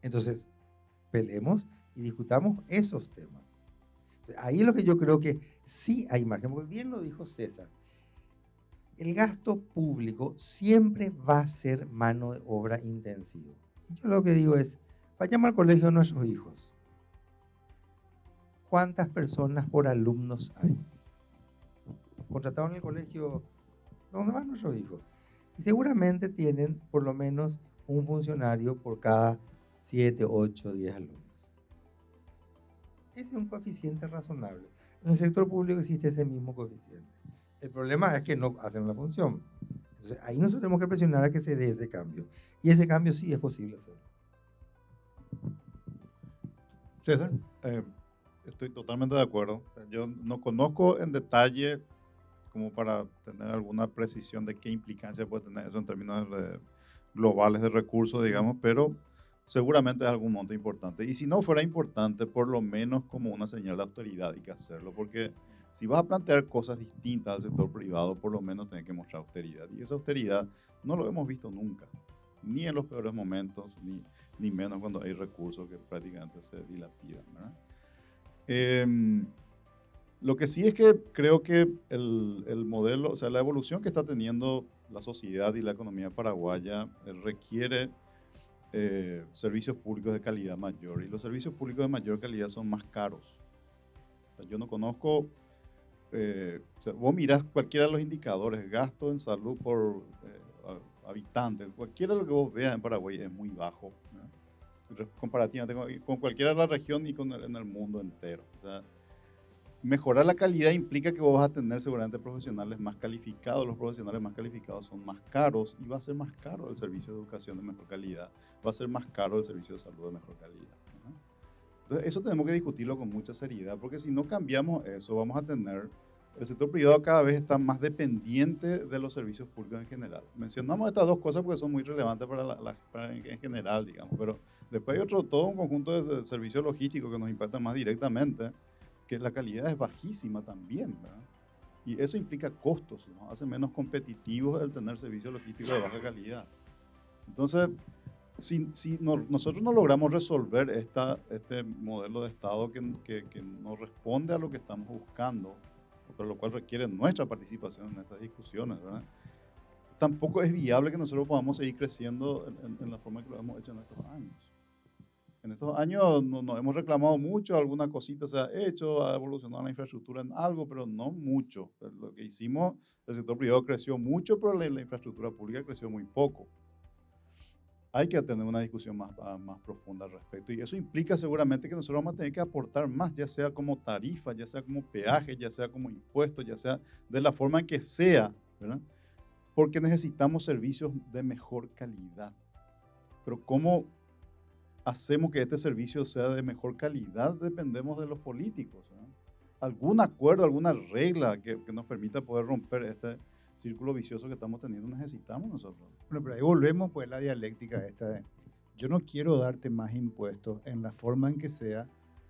Entonces, peleemos y discutamos esos temas. Entonces, ahí es lo que yo creo que sí hay margen, porque bien lo dijo César. El gasto público siempre va a ser mano de obra intensiva. Y yo lo que digo es, vayamos al colegio de nuestros hijos. ¿Cuántas personas por alumnos hay? Contratados en el colegio, ¿dónde van nuestros hijos? Y seguramente tienen por lo menos un funcionario por cada 7, 8, 10 alumnos. Ese es un coeficiente razonable. En el sector público existe ese mismo coeficiente. El problema es que no hacen la función. Entonces, ahí nosotros tenemos que presionar a que se dé ese cambio. Y ese cambio sí es posible hacerlo. César. Estoy totalmente de acuerdo. Yo no conozco en detalle como para tener alguna precisión de qué implicancia puede tener eso en términos globales de recursos, digamos, pero seguramente es algún monto importante. Y si no fuera importante, por lo menos como una señal de autoridad hay que hacerlo, porque Si vas a plantear cosas distintas al sector privado, por lo menos tenés que mostrar austeridad. Y esa austeridad no lo hemos visto nunca, ni en los peores momentos, ni menos cuando hay recursos que prácticamente se dilapidan, ¿verdad? Lo que sí es que creo que el modelo, o sea, la evolución que está teniendo la sociedad y la economía paraguaya requiere servicios públicos de calidad mayor. Y los servicios públicos de mayor calidad son más caros. O sea, yo no conozco, o sea, vos mirás cualquiera de los indicadores, gasto en salud por habitante, cualquiera de lo que vos veas en Paraguay es muy bajo, ¿no? Comparativamente con cualquiera de la región y en el mundo entero. O sea, mejorar la calidad implica que vos vas a tener seguramente profesionales más calificados. Los profesionales más calificados son más caros y va a ser más caro el servicio de educación de mejor calidad. Va a ser más caro el servicio de salud de mejor calidad, ¿no? Entonces, eso tenemos que discutirlo con mucha seriedad, porque si no cambiamos eso, vamos a tener... El sector privado cada vez está más dependiente de los servicios públicos en general. Mencionamos estas dos cosas porque son muy relevantes para en general, digamos, pero después hay todo un conjunto de servicios logísticos que nos impactan más directamente, que la calidad es bajísima también, ¿verdad? Y eso implica costos, ¿no? Hace menos competitivos el tener servicios logísticos de baja calidad. Entonces, si nosotros no logramos resolver este modelo de Estado que no responde a lo que estamos buscando, por lo cual requiere nuestra participación en estas discusiones, ¿verdad? Tampoco es viable que nosotros podamos seguir creciendo en la forma que lo hemos hecho en estos años. En estos años nos hemos reclamado mucho, alguna cosita se ha hecho, ha evolucionado la infraestructura en algo, pero no mucho. Lo que hicimos, el sector privado creció mucho, pero la infraestructura pública creció muy poco. Hay que tener una discusión más profunda al respecto, y eso implica seguramente que nosotros vamos a tener que aportar más, ya sea como tarifa, ya sea como peaje, ya sea como impuestos, ya sea de la forma en que sea, ¿verdad? Porque necesitamos servicios de mejor calidad. Pero ¿cómo hacemos que este servicio sea de mejor calidad? Dependemos de los políticos, ¿verdad? Algún acuerdo, alguna regla que nos permita poder romper este círculo vicioso que estamos teniendo, necesitamos nosotros. Bueno, pero ahí volvemos pues la dialéctica esta de, yo no quiero darte más impuestos en la forma en que sea,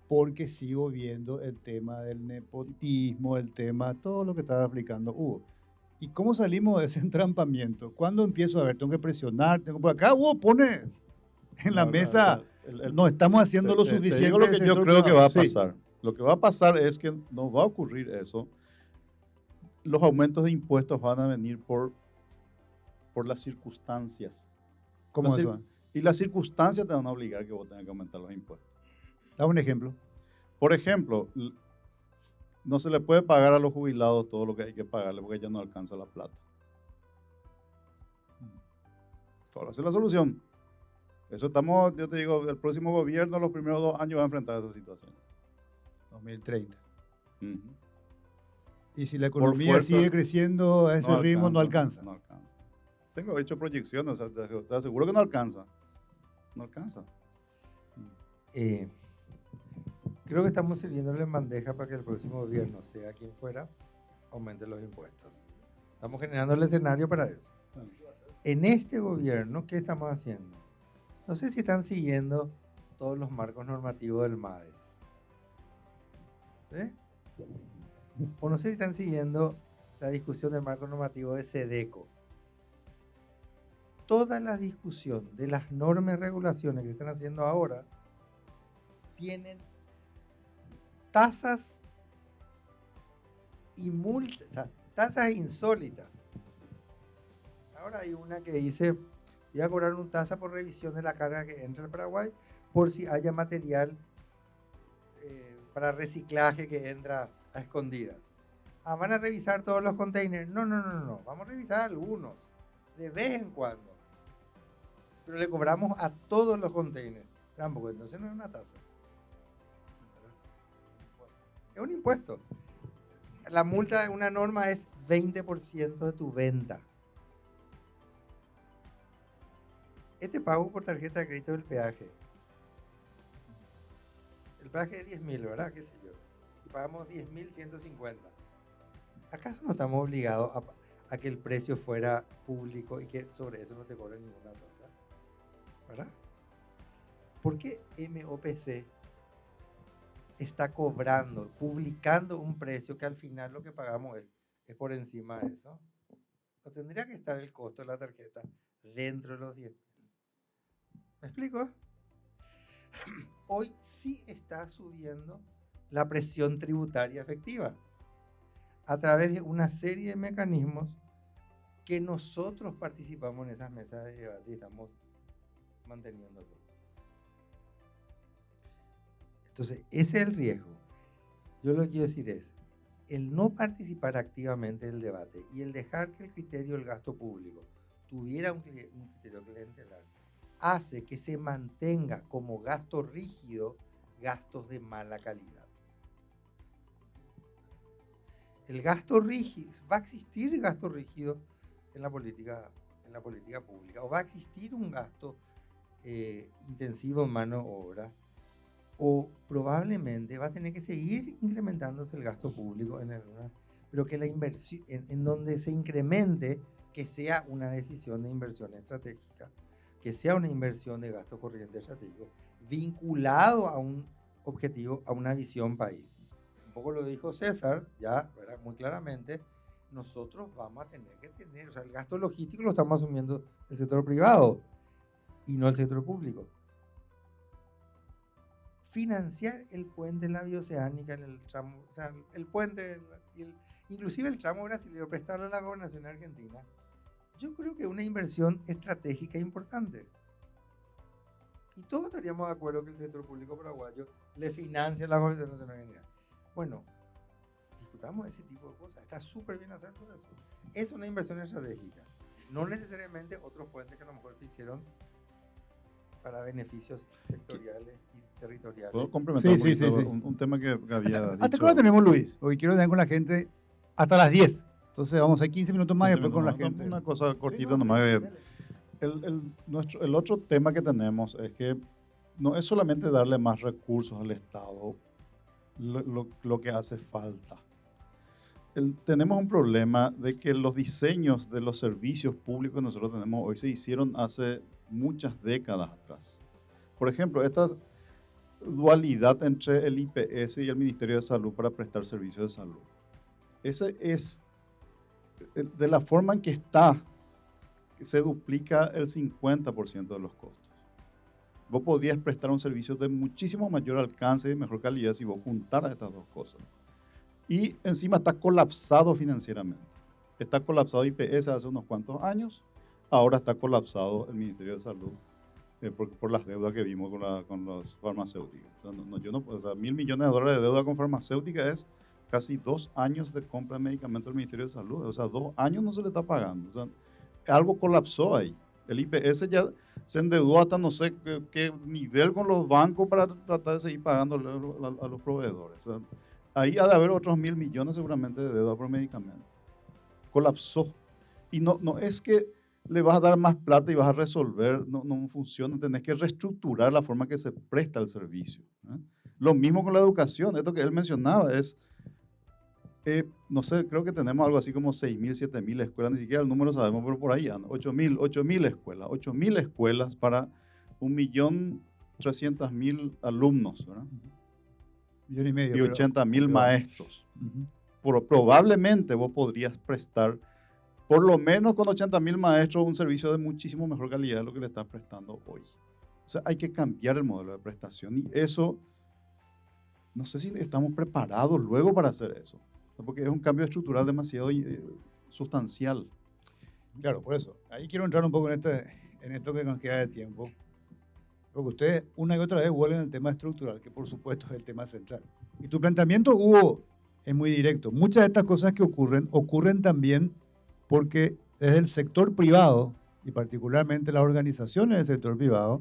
porque sigo viendo el tema del nepotismo, el tema, todo lo que estaba aplicando Hugo. ¿Y cómo salimos de ese entrampamiento? ¿Cuándo empiezo a ver? Tengo que presionar, por acá Hugo pone en la mesa, no estamos haciendo lo suficiente. Te digo lo que yo creo que va a pasar. Sí. Lo que va a pasar es que no va a ocurrir eso. Los aumentos de impuestos van a venir por las circunstancias. ¿Cómo eso? Y las circunstancias te van a obligar que vos tengas que aumentar los impuestos. Da un ejemplo. Por ejemplo, no se le puede pagar a los jubilados todo lo que hay que pagarle porque ya no alcanza la plata. Ahora, esa es la solución. Eso estamos, yo te digo, el próximo gobierno, los primeros 2 años va a enfrentar esa situación. 2030. Uh-huh. Y si la economía sigue creciendo a ese ritmo, no alcanza. No alcanza. Tengo hecho proyecciones, o sea, te aseguro que no alcanza. No alcanza. Creo que estamos sirviéndole en bandeja para que el próximo gobierno, sea quien fuera, aumente los impuestos. Estamos generando el escenario para eso. En este gobierno, ¿qué estamos haciendo? No sé si están siguiendo todos los marcos normativos del MADES. ¿Sí? O no sé si están siguiendo la discusión del marco normativo de SEDECO. Toda la discusión de las normas y regulaciones que están haciendo ahora tienen tasas y multas, o sea, tasas insólitas. Ahora hay una que dice, voy a cobrar una tasa por revisión de la carga que entra al Paraguay por si haya material para reciclaje que entra a escondidas. ¿Van a revisar todos los containers? No. Vamos a revisar algunos, de vez en cuando. Pero le cobramos a todos los containers. Porque entonces no es una tasa. Es un impuesto. La multa de una norma es 20% de tu venta. Este pago por tarjeta de crédito del peaje. El peaje es 10.000, ¿verdad? ¿Qué sé yo? Y pagamos 10.150. ¿Acaso no estamos obligados a que el precio fuera público y que sobre eso no te cobren ninguna tasa? ¿Verdad? ¿Por qué MOPC está cobrando, publicando un precio que al final lo que pagamos es por encima de eso. ¿No tendría que estar el costo de la tarjeta dentro de los 10? ¿Me explico? Hoy sí está subiendo la presión tributaria efectiva a través de una serie de mecanismos que nosotros participamos en esas mesas de debate y estamos manteniéndolo. Entonces, ese es el riesgo. Yo lo que quiero decir es, el no participar activamente en el debate y el dejar que el criterio del gasto público tuviera un criterio clientelar, hace que se mantenga como gasto rígido gastos de mala calidad. El gasto rígido, va a existir gasto rígido en la política pública, o va a existir un gasto intensivo en mano de obra, o probablemente va a tener que seguir incrementándose el gasto público pero que la inversión, en donde se incremente, que sea una decisión de inversión estratégica, que sea una inversión de gasto corriente estratégico, vinculado a un objetivo, a una visión país. Un poco lo dijo César, ya, ¿verdad? Muy claramente, nosotros vamos a tener que tener, o sea, el gasto logístico lo estamos asumiendo el sector privado y no el sector público. Financiar el puente en la bioceánica, en el tramo, o sea, el puente, inclusive el tramo brasileño, prestarle a la gobernación argentina, yo creo que es una inversión estratégica importante. Y todos estaríamos de acuerdo que el sector público paraguayo le financia a la gobernación argentina. Bueno, discutamos ese tipo de cosas. Está súper bien hacer todo eso. Es una inversión estratégica. No necesariamente otros puentes que a lo mejor se hicieron para beneficios sectoriales y territoriales. ¿Puedo complementar Sí. un tema que había ¿Hasta dicho? cuándo tenemos, Luis? Hoy quiero tener con la gente hasta las 10. Entonces vamos a hacer 15 minutos más y después con la gente. Una cosa cortita Sí, no, nomás. dale. El otro tema que tenemos es que no es solamente darle más recursos al Estado lo que hace falta. Tenemos un problema de que los diseños de los servicios públicos que nosotros tenemos hoy se hicieron hace muchas décadas atrás. Por ejemplo, esta dualidad entre el IPS y el Ministerio de Salud para prestar servicios de salud. Ese es, de la forma en que está, se duplica el 50% de los costos. Vos podrías prestar un servicio de muchísimo mayor alcance y mejor calidad si vos juntaras estas dos cosas. Y encima está colapsado financieramente. Está colapsado IPS hace unos cuantos años, ahora está colapsado el Ministerio de Salud por las deudas que vimos con los farmacéuticos. O sea, $1.000 millones de deuda con farmacéutica es casi 2 años de compra de medicamentos del Ministerio de Salud. O sea, 2 años no se le está pagando. O sea, algo colapsó ahí. El IPS ya se endeudó hasta no sé qué nivel con los bancos para tratar de seguir pagando a los proveedores. O sea, ahí ha de haber otros 1.000 millones seguramente de deuda por medicamentos. Colapsó. Y no es que le vas a dar más plata y vas a resolver, no funciona, tenés que reestructurar la forma que se presta el servicio. Lo mismo con la educación, esto que él mencionaba es, no sé, creo que tenemos algo así como 6.000, 7.000 escuelas, ni siquiera el número sabemos, pero por ahí anda, 8.000 escuelas, 8.000 escuelas para 1.300.000 alumnos, ¿verdad? 1,5 millones. Y 80.000 maestros. Probablemente vos podrías prestar, por lo menos con 80.000 maestros, un servicio de muchísimo mejor calidad de lo que le estás prestando hoy. O sea, hay que cambiar el modelo de prestación y eso, no sé si estamos preparados luego para hacer eso, porque es un cambio estructural demasiado sustancial. Claro, por eso. Ahí quiero entrar un poco en esto que nos queda de tiempo. Porque ustedes una y otra vez vuelven al tema estructural, que por supuesto es el tema central. Y tu planteamiento, Hugo, es muy directo. Muchas de estas cosas que ocurren también porque desde el sector privado, y particularmente las organizaciones del sector privado,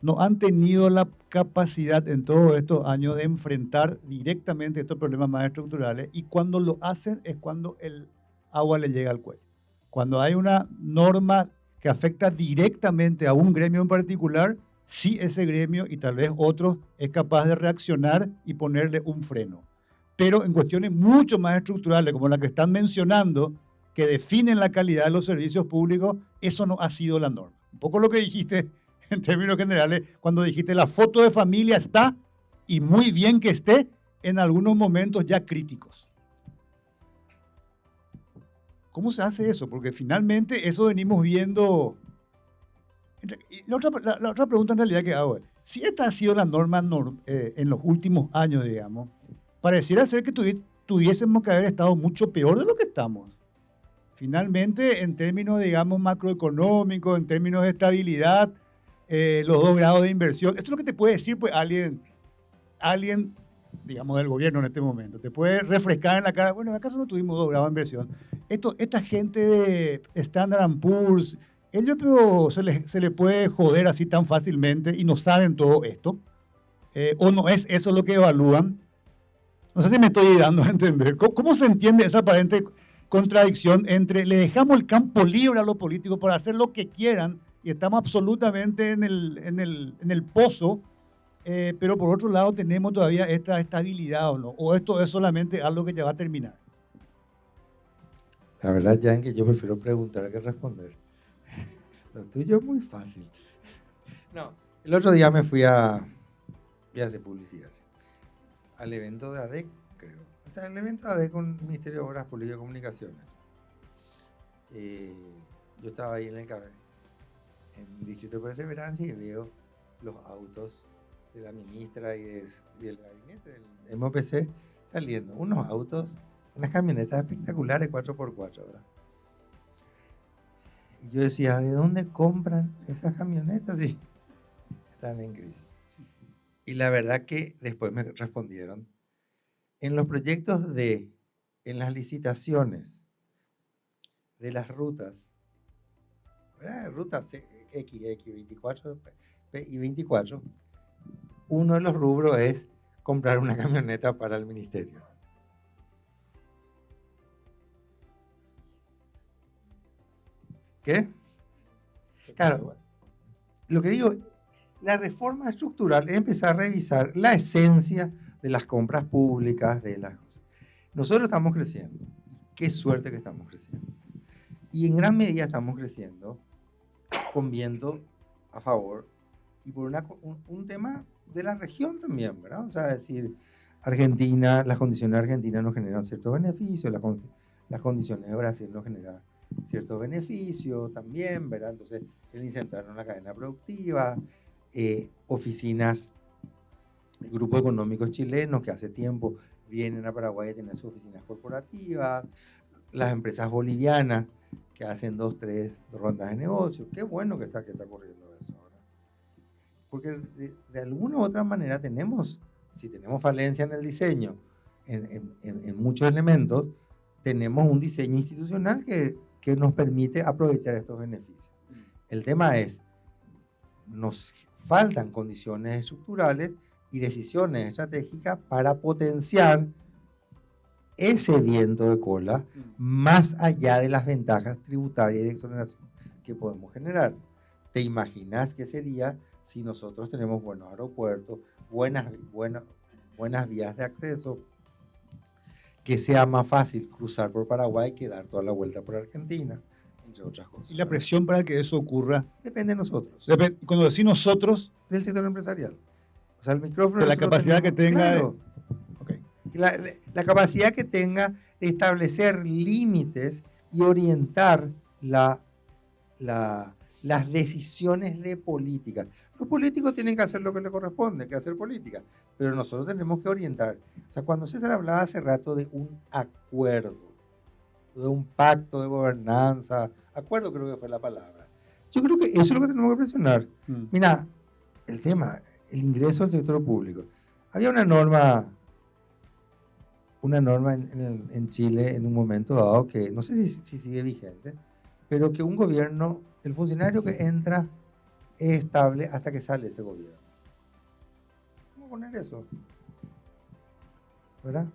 no han tenido la capacidad en todos estos años de enfrentar directamente estos problemas más estructurales, y cuando lo hacen es cuando el agua le llega al cuello. Cuando hay una norma que afecta directamente a un gremio en particular, sí ese gremio y tal vez otros es capaz de reaccionar y ponerle un freno. Pero en cuestiones mucho más estructurales, como la que están mencionando, que definen la calidad de los servicios públicos, eso no ha sido la norma. Un poco lo que dijiste en términos generales, cuando dijiste la foto de familia está, y muy bien que esté, en algunos momentos ya críticos. ¿Cómo se hace eso? Porque finalmente eso venimos viendo. Y la otra pregunta en realidad que hago es, si esta ha sido la norma en los últimos años, digamos, pareciera ser que tuviésemos que haber estado mucho peor de lo que estamos. Finalmente, en términos, digamos, macroeconómicos, en términos de estabilidad, los 2 grados de inversión, esto es lo que te puede decir pues alguien, digamos, del gobierno en este momento. Te puede refrescar en la cara, bueno, ¿acaso no tuvimos 2 grados de inversión? Esta gente de Standard & Poor's, ellos pero se le puede joder así tan fácilmente y no saben todo esto. ¿O no es eso lo que evalúan? No sé si me estoy dando a entender. ¿Cómo se entiende esa aparente contradicción entre le dejamos el campo libre a los políticos para hacer lo que quieran y estamos absolutamente en el pozo, pero por otro lado tenemos todavía esta estabilidad o no? ¿O esto es solamente algo que ya va a terminar? La verdad, ya en que yo prefiero preguntar que responder. Lo tuyo es muy fácil. No, el otro día me fui a hacer publicidad, ¿sí? Al evento de ADEC, creo. O sea, el evento de ADEC con el Ministerio de Obras Públicas y Comunicaciones. Yo estaba ahí en el Distrito de Perseverancia y veo los autos de la ministra y del gabinete del MOPC saliendo. Unos autos, unas camionetas espectaculares 4x4, ¿verdad? Y yo decía, ¿de dónde compran esas camionetas? Sí, están en crisis. Y la verdad que después me respondieron, en los proyectos en las licitaciones de las rutas, ¿verdad? Rutas X, 24 y 24, uno de los rubros es comprar una camioneta para el ministerio. ¿Qué? Claro, lo que digo, la reforma estructural es empezar a revisar la esencia de las compras públicas, de las cosas. Nosotros estamos creciendo, qué suerte que estamos creciendo. Y en gran medida estamos creciendo con viento a favor y por un tema de la región también, ¿verdad? O sea, es decir, Argentina, las condiciones de Argentina nos generan ciertos beneficios, las condiciones de Brasil nos generan ciertos beneficios también, ¿verdad? Entonces, el incentivar la cadena productiva, oficinas, grupos económicos chilenos que hace tiempo vienen a Paraguay a tener sus oficinas corporativas, las empresas bolivianas que hacen 2, 3 rondas de negocio. Qué bueno que está ocurriendo eso ahora. Porque de alguna u otra manera si tenemos falencia en el diseño, en muchos elementos, tenemos un diseño institucional que nos permite aprovechar estos beneficios. El tema es, nos faltan condiciones estructurales y decisiones estratégicas para potenciar ese viento de cola más allá de las ventajas tributarias y de exoneración que podemos generar. ¿Te imaginas qué sería si nosotros tenemos buenos aeropuertos, buenas vías de acceso, que sea más fácil cruzar por Paraguay que dar toda la vuelta por Argentina, entre otras cosas? ¿Y la presión para que eso ocurra? Depende de nosotros. Cuando decís nosotros, del sector empresarial. O sea, el micrófono... de la capacidad que tenga... Claro. Okay. La capacidad que tenga de establecer límites y orientar las decisiones de política. Los políticos tienen que hacer lo que les corresponde, que hacer política, pero nosotros tenemos que orientar. O sea, cuando César hablaba hace rato de un acuerdo, de un pacto de gobernanza, acuerdo creo que fue la palabra. Yo creo que eso es lo que tenemos que presionar. Mira, el tema, el ingreso al sector público. Había una norma en Chile en un momento dado que no sé si sigue vigente, pero que un gobierno, el funcionario que entra es estable hasta que sale ese gobierno. ¿Cómo poner eso? ¿Verdad?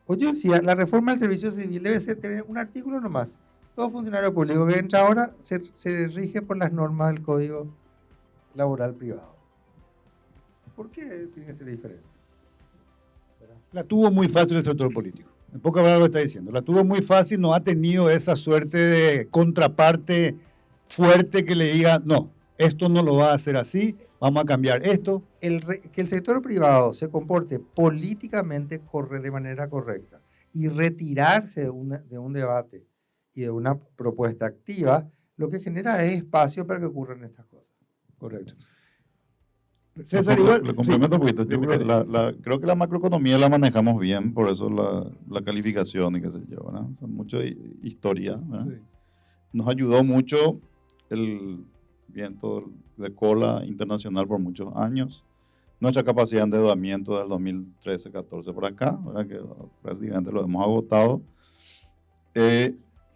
O yo decía, la reforma del servicio civil debe tener un artículo nomás. Todo funcionario público que entra ahora se rige por las normas del Código Laboral Privado. ¿Por qué tiene que ser diferente? ¿Verdad? La tuvo muy fácil el sector político. En pocas palabras lo está diciendo. La tuvo muy fácil, no ha tenido esa suerte de contraparte fuerte que le diga, no, esto no lo va a hacer así. vamos a cambiar esto. Que el sector privado se comporte políticamente de manera correcta y retirarse de un debate y de una propuesta activa, lo que genera es espacio para que ocurran estas cosas. Correcto. César, igual, le complemento un poquito. Yo creo que la macroeconomía la manejamos bien, por eso la calificación y qué sé yo, ¿verdad? O sea, mucha historia, ¿verdad? Sí. Nos ayudó mucho el viento de cola internacional por muchos años. Nuestra capacidad de endeudamiento del 2013-14 por acá, ¿verdad? Que prácticamente lo hemos agotado.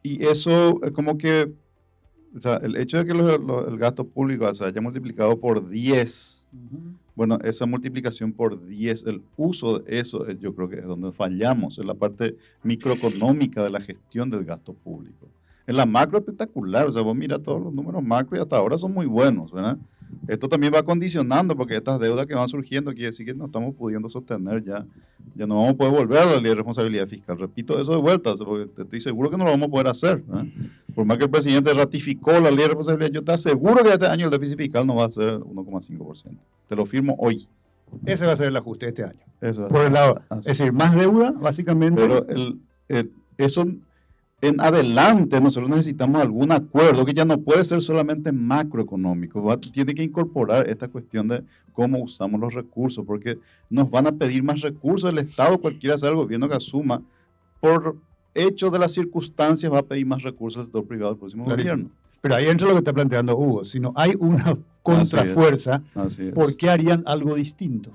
Y eso es como que, o sea, el hecho de que el gasto público se haya multiplicado por 10, bueno, esa multiplicación por 10, el uso de eso, yo creo que es donde fallamos, en la parte microeconómica de la gestión del gasto público. En la macro espectacular, o sea, vos mira todos los números macro y hasta ahora son muy buenos, ¿verdad? Esto también va condicionando porque estas deudas que van surgiendo quiere decir que no estamos pudiendo sostener ya no vamos a poder volver a la ley de responsabilidad fiscal. Repito eso de vuelta, porque estoy seguro que no lo vamos a poder hacer, ¿verdad? Por más que el presidente ratificó la ley de responsabilidad, yo te aseguro que este año el déficit fiscal no va a ser 1,5%. Te lo firmo hoy. Ese va a ser el ajuste de este año. Eso por el lado, es decir, más deuda, básicamente. Pero eso en adelante nosotros necesitamos algún acuerdo que ya no puede ser solamente macroeconómico, tiene que incorporar esta cuestión de cómo usamos los recursos, porque nos van a pedir más recursos del Estado, cualquiera sea el gobierno que asuma, por hecho de las circunstancias va a pedir más recursos al sector privado del próximo gobierno. Pero ahí entra lo que está planteando Hugo, si no hay una contrafuerza, ¿por qué harían algo distinto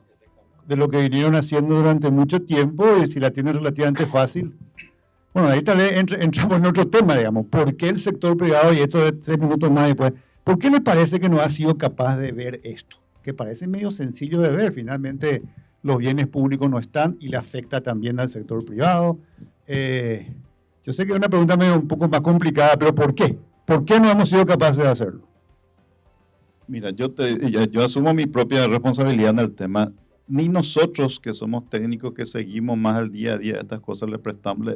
de lo que vinieron haciendo durante mucho tiempo? Y si la tienen relativamente fácil. Bueno, ahí tal vez entramos en otro tema, digamos. ¿Por qué el sector privado, y esto de 3 minutos más después, por qué les parece que no ha sido capaz de ver esto? Que parece medio sencillo de ver. Finalmente, los bienes públicos no están y le afecta también al sector privado. Yo sé que es una pregunta medio un poco más complicada, pero ¿por qué? ¿Por qué no hemos sido capaces de hacerlo? Mira, yo asumo mi propia responsabilidad en el tema. Ni nosotros, que somos técnicos, que seguimos más el día a día estas cosas, le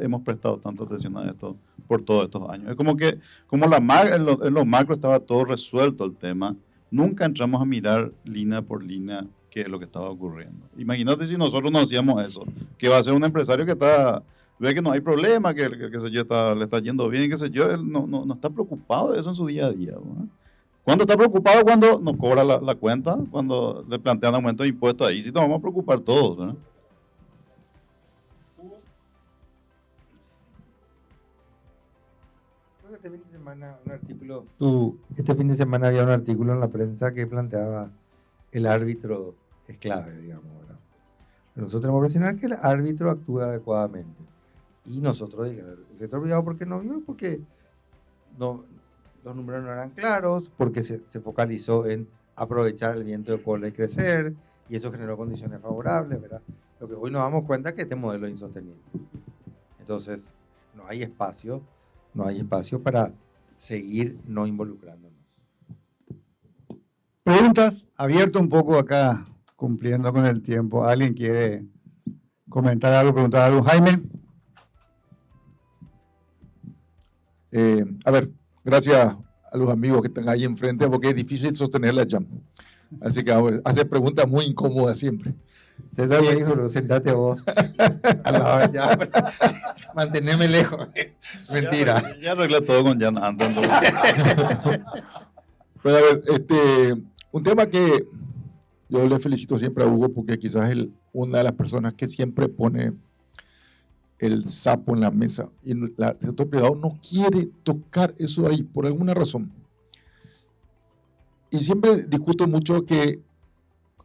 hemos prestado tanta atención a esto por todos estos años. Es como que en lo macro estaba todo resuelto el tema. Nunca entramos a mirar línea por línea qué es lo que estaba ocurriendo. Imagínate si nosotros no hacíamos eso. ¿Qué va a ser un empresario que ve que no hay problema, que le está yendo bien, qué sé yo? Él no está preocupado de eso en su día a día, ¿no? ¿Cuándo está preocupado? Cuando nos cobra la cuenta, cuando le plantean aumento de impuestos, ahí sí nos vamos a preocupar todos, ¿verdad? Creo que este fin de semana había un artículo en la prensa que planteaba el árbitro es clave, digamos, ¿verdad? Nosotros tenemos que presionar que el árbitro actúe adecuadamente. Y nosotros, el sector privado, ¿por qué no vio? Porque los números no eran claros, porque se focalizó en aprovechar el viento de cola y crecer, y eso generó condiciones favorables, ¿verdad? Lo que hoy nos damos cuenta es que este modelo es insostenible. Entonces, no hay espacio para seguir no involucrándonos. Preguntas, abierto un poco acá, cumpliendo con el tiempo. ¿Alguien quiere comentar algo, preguntar algo? Jaime. A ver, gracias a los amigos que están ahí enfrente, porque es difícil sostener la jam. Así que hace preguntas muy incómodas siempre. César me dijo, pero sentate vos. Ya, manteneme lejos. Mentira. Ya arreglé todo con Jan antes. Pero a ver, un tema que yo le felicito siempre a Hugo, porque quizás es una de las personas que siempre pone el sapo en la mesa, y el sector privado no quiere tocar eso ahí por alguna razón. Y siempre discuto mucho que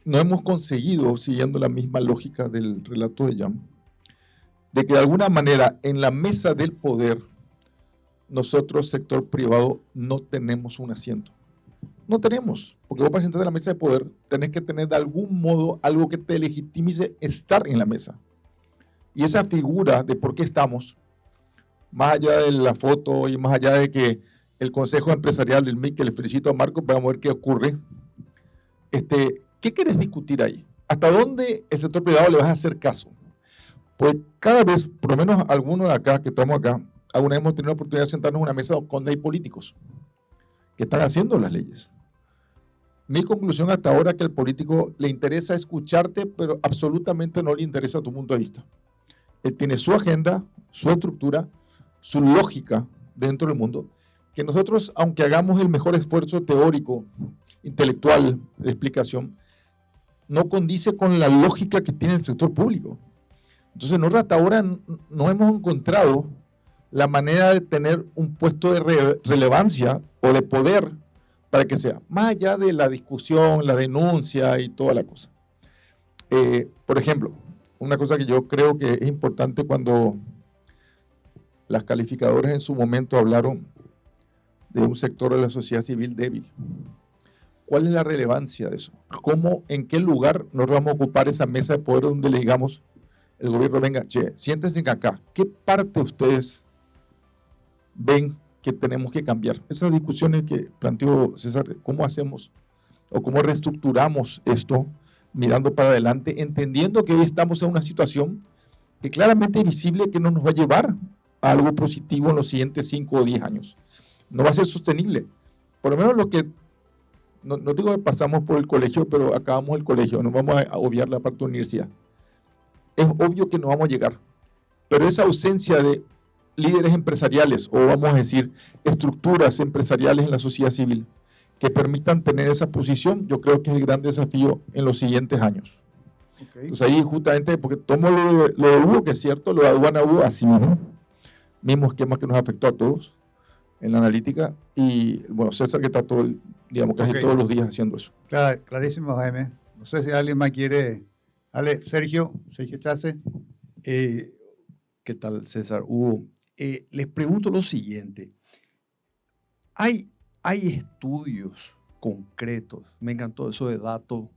no hemos conseguido, siguiendo la misma lógica del relato de Jan, de que de alguna manera en la mesa del poder nosotros, sector privado, no tenemos un asiento. No tenemos, porque vos para sentarte en la mesa de poder tenés que tener de algún modo algo que te legitimice estar en la mesa. Y esa figura de por qué estamos, más allá de la foto y más allá de que el Consejo Empresarial del MIC, que le felicito a Marco, vamos a ver qué ocurre, ¿qué querés discutir ahí? ¿Hasta dónde el sector privado le vas a hacer caso? Pues cada vez, por lo menos algunos de acá, que estamos acá, alguna vez hemos tenido la oportunidad de sentarnos en una mesa donde hay políticos que están haciendo las leyes. Mi conclusión hasta ahora es que al político le interesa escucharte, pero absolutamente no le interesa tu punto de vista. Él tiene su agenda, su estructura, su lógica dentro del mundo, que nosotros, aunque hagamos el mejor esfuerzo teórico, intelectual, de explicación, no condice con la lógica que tiene el sector público. Entonces nosotros hasta ahora no hemos encontrado la manera de tener un puesto de relevancia o de poder para que sea, más allá de la discusión, la denuncia y toda la cosa. Por ejemplo, una cosa que yo creo que es importante cuando las calificadoras en su momento hablaron de un sector de la sociedad civil débil. ¿Cuál es la relevancia de eso? ¿Cómo, en qué lugar nos vamos a ocupar esa mesa de poder donde le digamos, el gobierno, venga, che, siéntense acá, ¿qué parte ustedes ven que tenemos que cambiar? Esas discusiones que planteó César, ¿cómo hacemos o cómo reestructuramos esto mirando para adelante, entendiendo que hoy estamos en una situación que claramente es visible que no nos va a llevar a algo positivo en los siguientes 5 o 10 años? No va a ser sostenible. Por lo menos lo que, no digo que pasamos por el colegio, pero acabamos el colegio, no vamos a obviar la parte de la universidad. Es obvio que no vamos a llegar, pero esa ausencia de líderes empresariales, o vamos a decir, estructuras empresariales en la sociedad civil, que permitan tener esa posición, yo creo que es el gran desafío en los siguientes años. Okay. Entonces ahí justamente, porque tomo lo de Hugo, que es cierto, lo de aduana Hugo, así mismo esquema que nos afectó a todos en la analítica, y bueno, César que está casi todos los días haciendo eso. Clarísimo, Jaime. No sé si alguien más quiere. Dale, Sergio Chase. ¿Qué tal, César? Hugo, les pregunto lo siguiente. ¿Hay estudios concretos? Me encantó eso de dato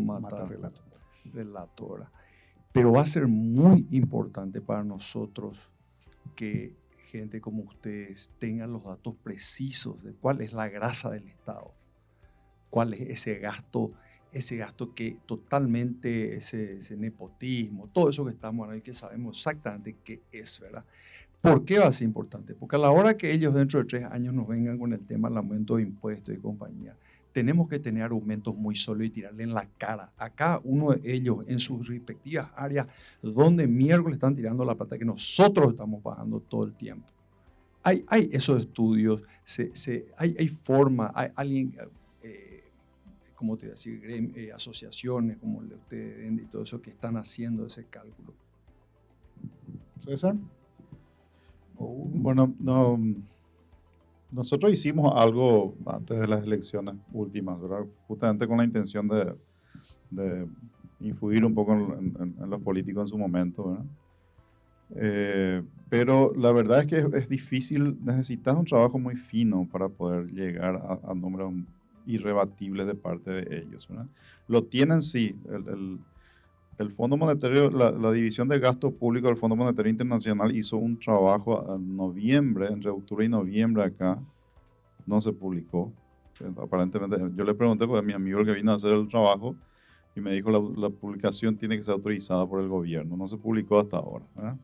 mata relato, ¿verdad? Pero va a ser muy importante para nosotros que gente como ustedes tengan los datos precisos de cuál es la grasa del Estado, cuál es ese gasto que totalmente, ese nepotismo, todo eso que estamos ahí, que sabemos exactamente qué es, ¿verdad? ¿Por qué va a ser importante? Porque a la hora que ellos dentro de 3 años nos vengan con el tema del aumento de impuestos y compañía, tenemos que tener argumentos muy sólidos y tirarle en la cara a cada uno de ellos en sus respectivas áreas donde miércoles están tirando la plata que nosotros estamos pagando todo el tiempo. Hay esos estudios, hay forma, hay alguien... como te voy a decir, asociaciones como el de ustedes y todo eso que están haciendo ese cálculo. César. Bueno, no, nosotros hicimos algo antes de las elecciones últimas, ¿verdad? Justamente con la intención de influir un poco en los políticos en su momento, ¿verdad? Pero la verdad es que es difícil, necesitas un trabajo muy fino para poder llegar a números irrebatibles de parte de ellos, ¿verdad? Lo tienen, sí, el Fondo Monetario, la División de Gasto Público del Fondo Monetario Internacional hizo un trabajo en noviembre, entre octubre y noviembre acá, no se publicó. Aparentemente, yo le pregunté porque mi amigo el que vino a hacer el trabajo y me dijo la publicación tiene que ser autorizada por el gobierno, no se publicó hasta ahora, ¿verdad?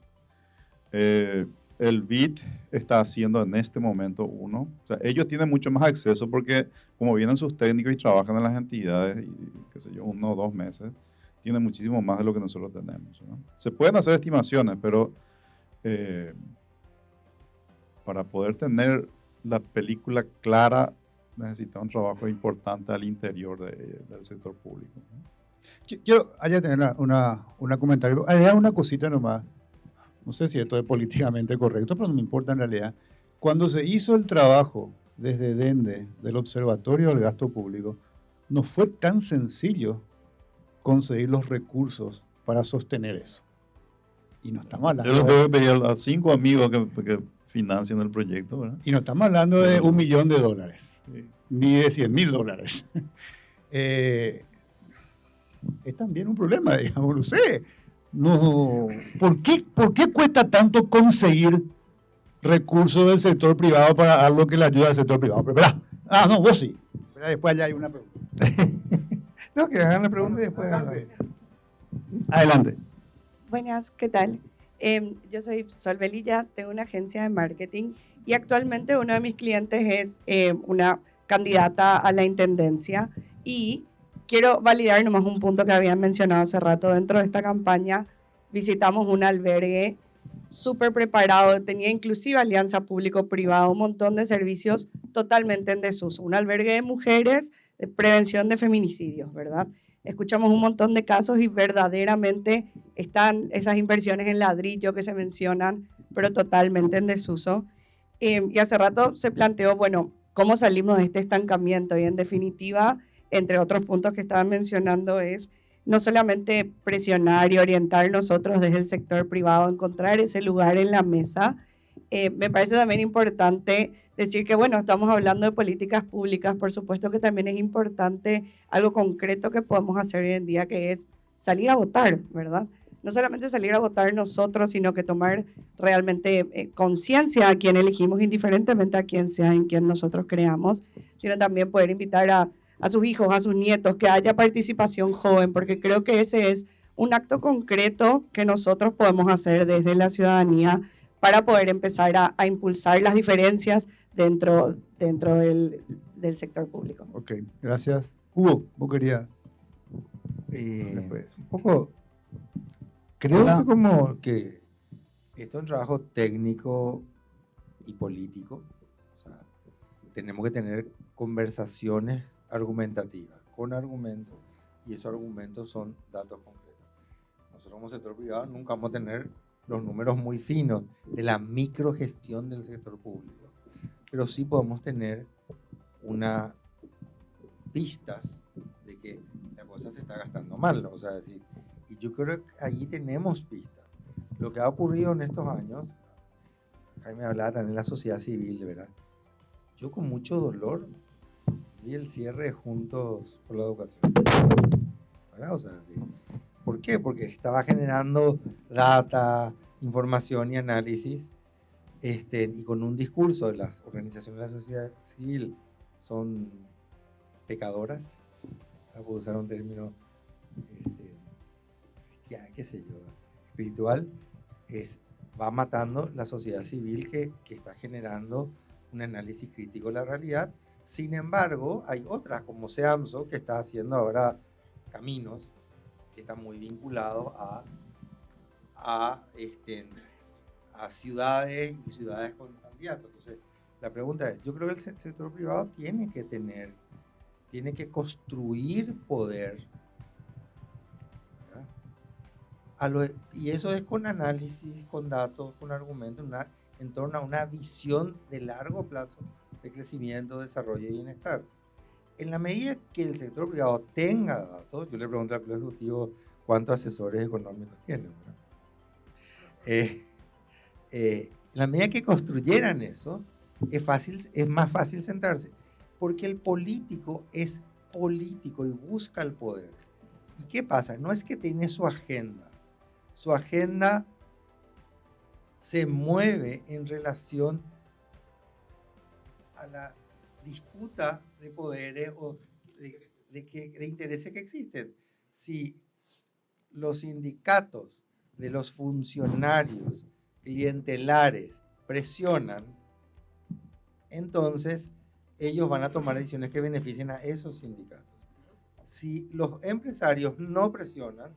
El BID está haciendo en este momento uno. O sea, ellos tienen mucho más acceso porque como vienen sus técnicos y trabajan en las entidades, y qué sé yo, 1 o 2 meses, tienen muchísimo más de lo que nosotros tenemos, ¿no? Se pueden hacer estimaciones, pero para poder tener la película clara necesita un trabajo importante al interior del sector público, ¿no? Quiero tener una comentario. Hay una cosita nomás. No sé si esto es políticamente correcto, pero no me importa en realidad. Cuando se hizo el trabajo desde DENDE, del Observatorio del Gasto Público, no fue tan sencillo conseguir los recursos para sostener eso. Y no estamos hablando... Yo les tengo que pedir a 5 amigos que financien el proyecto, ¿verdad? Y no estamos hablando de $1 millón, sí, ni de $100,000. Es también un problema, digamos, no sé. No, ¿por qué cuesta tanto conseguir recursos del sector privado para algo que le ayuda al sector privado? Pero, no, vos sí. Pero después allá hay una pregunta. No, que hagan la pregunta y después Adelante. Buenas, ¿qué tal? Yo soy Sol Velilla, tengo una agencia de marketing y actualmente uno de mis clientes es una candidata a la intendencia Y quiero validar nomás un punto que habían mencionado hace rato. Dentro de esta campaña visitamos un albergue súper preparado, tenía inclusive alianza público-privada, un montón de servicios totalmente en desuso. Un albergue de mujeres de prevención de feminicidios, ¿verdad? Escuchamos un montón de casos y verdaderamente están esas inversiones en ladrillo que se mencionan, pero totalmente en desuso. Y hace rato se planteó, bueno, ¿cómo salimos de este estancamiento? Y en definitiva, entre otros puntos que estaban mencionando, es no solamente presionar y orientar nosotros desde el sector privado, encontrar ese lugar en la mesa. Me parece también importante decir que, bueno, estamos hablando de políticas públicas, por supuesto que también es importante algo concreto que podemos hacer hoy en día, que es salir a votar, ¿verdad? No solamente salir a votar nosotros, sino que tomar realmente conciencia a quien elegimos, indiferentemente a quién sea, en quien nosotros creamos, sino también poder invitar a sus hijos, a sus nietos, que haya participación joven, porque creo que ese es un acto concreto que nosotros podemos hacer desde la ciudadanía para poder empezar a impulsar las diferencias dentro del sector público. Ok, gracias. Hugo, vos querías. Un poco, creo que como que esto es un trabajo técnico y político. O sea, tenemos que tener conversaciones argumentativas, con argumentos, y esos argumentos son datos concretos. Nosotros como sector privado nunca vamos a tener los números muy finos de la microgestión del sector público, pero sí podemos tener unas pistas de que la cosa se está gastando mal, o sea, decir, y yo creo que allí tenemos pistas. Lo que ha ocurrido en estos años, Jaime hablaba también de la sociedad civil, ¿verdad? Yo con mucho dolor vi el cierre de Juntos por la Educación, ¿verdad? O sea, sí. ¿Por qué? Porque estaba generando data, información y análisis, y con un discurso de las organizaciones de la sociedad civil son pecadoras, para usar un término qué sé yo, espiritual, va matando la sociedad civil que está generando un análisis crítico de la realidad. Sin embargo, hay otras como SEAMSO que está haciendo ahora caminos que están muy vinculados a ciudades y ciudades con candidatos. Entonces, la pregunta es, yo creo que el sector privado tiene que construir poder, y eso es con análisis, con datos, con argumentos, en torno a una visión de largo plazo de crecimiento, desarrollo y bienestar. En la medida que el sector privado tenga datos, yo le pregunto al Club Ejecutivo cuántos asesores económicos tienen, en la medida que construyeran eso, es más fácil sentarse, porque el político es político y busca el poder. ¿Y qué pasa? No es que tiene su agenda se mueve en relación a la disputa de poderes o de intereses que existen. Si los sindicatos de los funcionarios clientelares presionan, entonces ellos van a tomar decisiones que beneficien a esos sindicatos. Si los empresarios no presionan,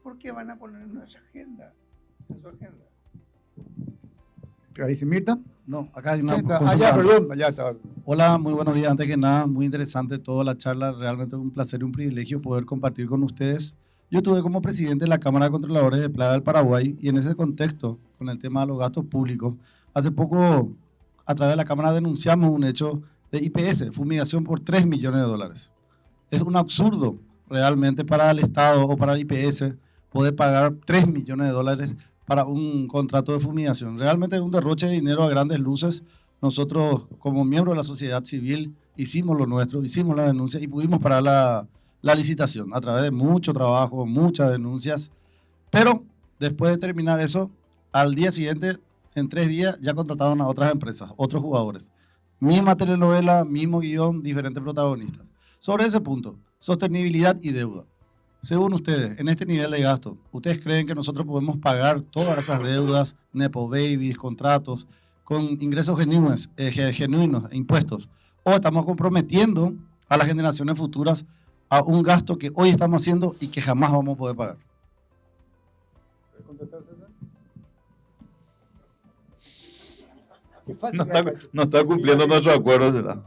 ¿por qué van a poner en su agenda? Clarísimo. ¿Mirta? No, acá hay una allá, perdón, allá está. Hola, muy buenos días. Antes que nada, muy interesante toda la charla. Realmente un placer y un privilegio poder compartir con ustedes. Yo estuve como presidente de la Cámara de Controladores de Playa del Paraguay y en ese contexto, con el tema de los gastos públicos, hace poco a través de la Cámara denunciamos un hecho de IPS, fumigación por $3 millones. Es un absurdo realmente para el Estado o para el IPS poder pagar $3 millones para un contrato de fumigación. Realmente es un derroche de dinero a grandes luces. Nosotros, como miembros de la sociedad civil, hicimos lo nuestro, hicimos la denuncia y pudimos parar la licitación a través de mucho trabajo, muchas denuncias. Pero después de terminar eso, al día siguiente, en 3 días, ya contrataron a otras empresas, otros jugadores. Misma telenovela, mismo guión, diferentes protagonistas. Sobre ese punto, sostenibilidad y deuda. Según ustedes, en este nivel de gasto, ¿ustedes creen que nosotros podemos pagar todas esas deudas, nepo babies, contratos, con ingresos genuinos, impuestos? ¿O estamos comprometiendo a las generaciones futuras a un gasto que hoy estamos haciendo y que jamás vamos a poder pagar? ¿Puedes contestar, César? Qué fácil. No está cumpliendo nuestro acuerdo, será.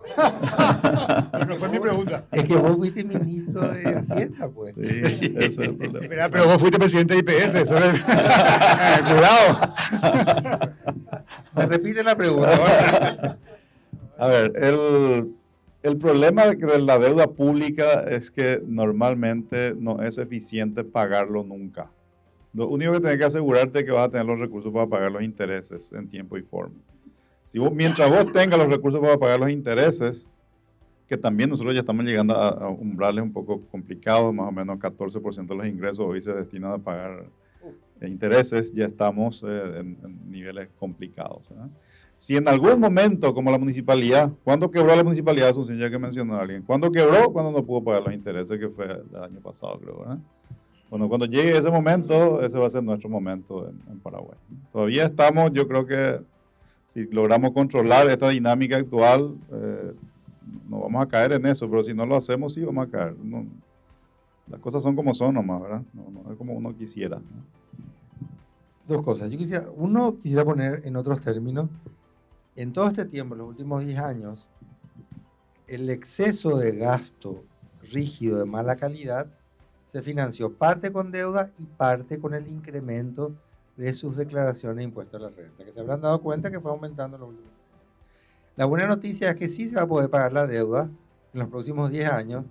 Pero no fue mi pregunta. Es que vos fuiste ministro de Hacienda, pues. Sí, ese es el problema. Espera, pero vos fuiste presidente de IPS. Eso es... Cuidado. Me repite la pregunta. A ver, el problema de la deuda pública es que normalmente no es eficiente pagarlo nunca. Lo único que tienes que asegurarte es que vas a tener los recursos para pagar los intereses en tiempo y forma. Si mientras vos tengas los recursos para pagar los intereses, que también nosotros ya estamos llegando a umbrales un poco complicados, más o menos 14% de los ingresos hoy se destinan a pagar intereses, ya estamos en niveles complicados, ¿verdad? Si en algún momento, como la municipalidad, ¿cuándo quebró la municipalidad de Asunción? Ya que mencionó a alguien. ¿Cuándo quebró? Cuando no pudo pagar los intereses, que fue el año pasado, creo, ¿verdad? Bueno, cuando llegue ese momento, ese va a ser nuestro momento en Paraguay. Todavía estamos, yo creo que si logramos controlar esta dinámica actual, no vamos a caer en eso, pero si no lo hacemos, sí vamos a caer. No, las cosas son como son nomás, ¿verdad? No es como uno quisiera, ¿no? Dos cosas. Uno quisiera poner en otros términos, en todo este tiempo, los últimos 10 años, el exceso de gasto rígido de mala calidad se financió parte con deuda y parte con el incremento de sus declaraciones de impuestos a la renta, que se habrán dado cuenta que fue aumentando en los últimos años. La buena noticia es que sí se va a poder pagar la deuda en los próximos 10 años,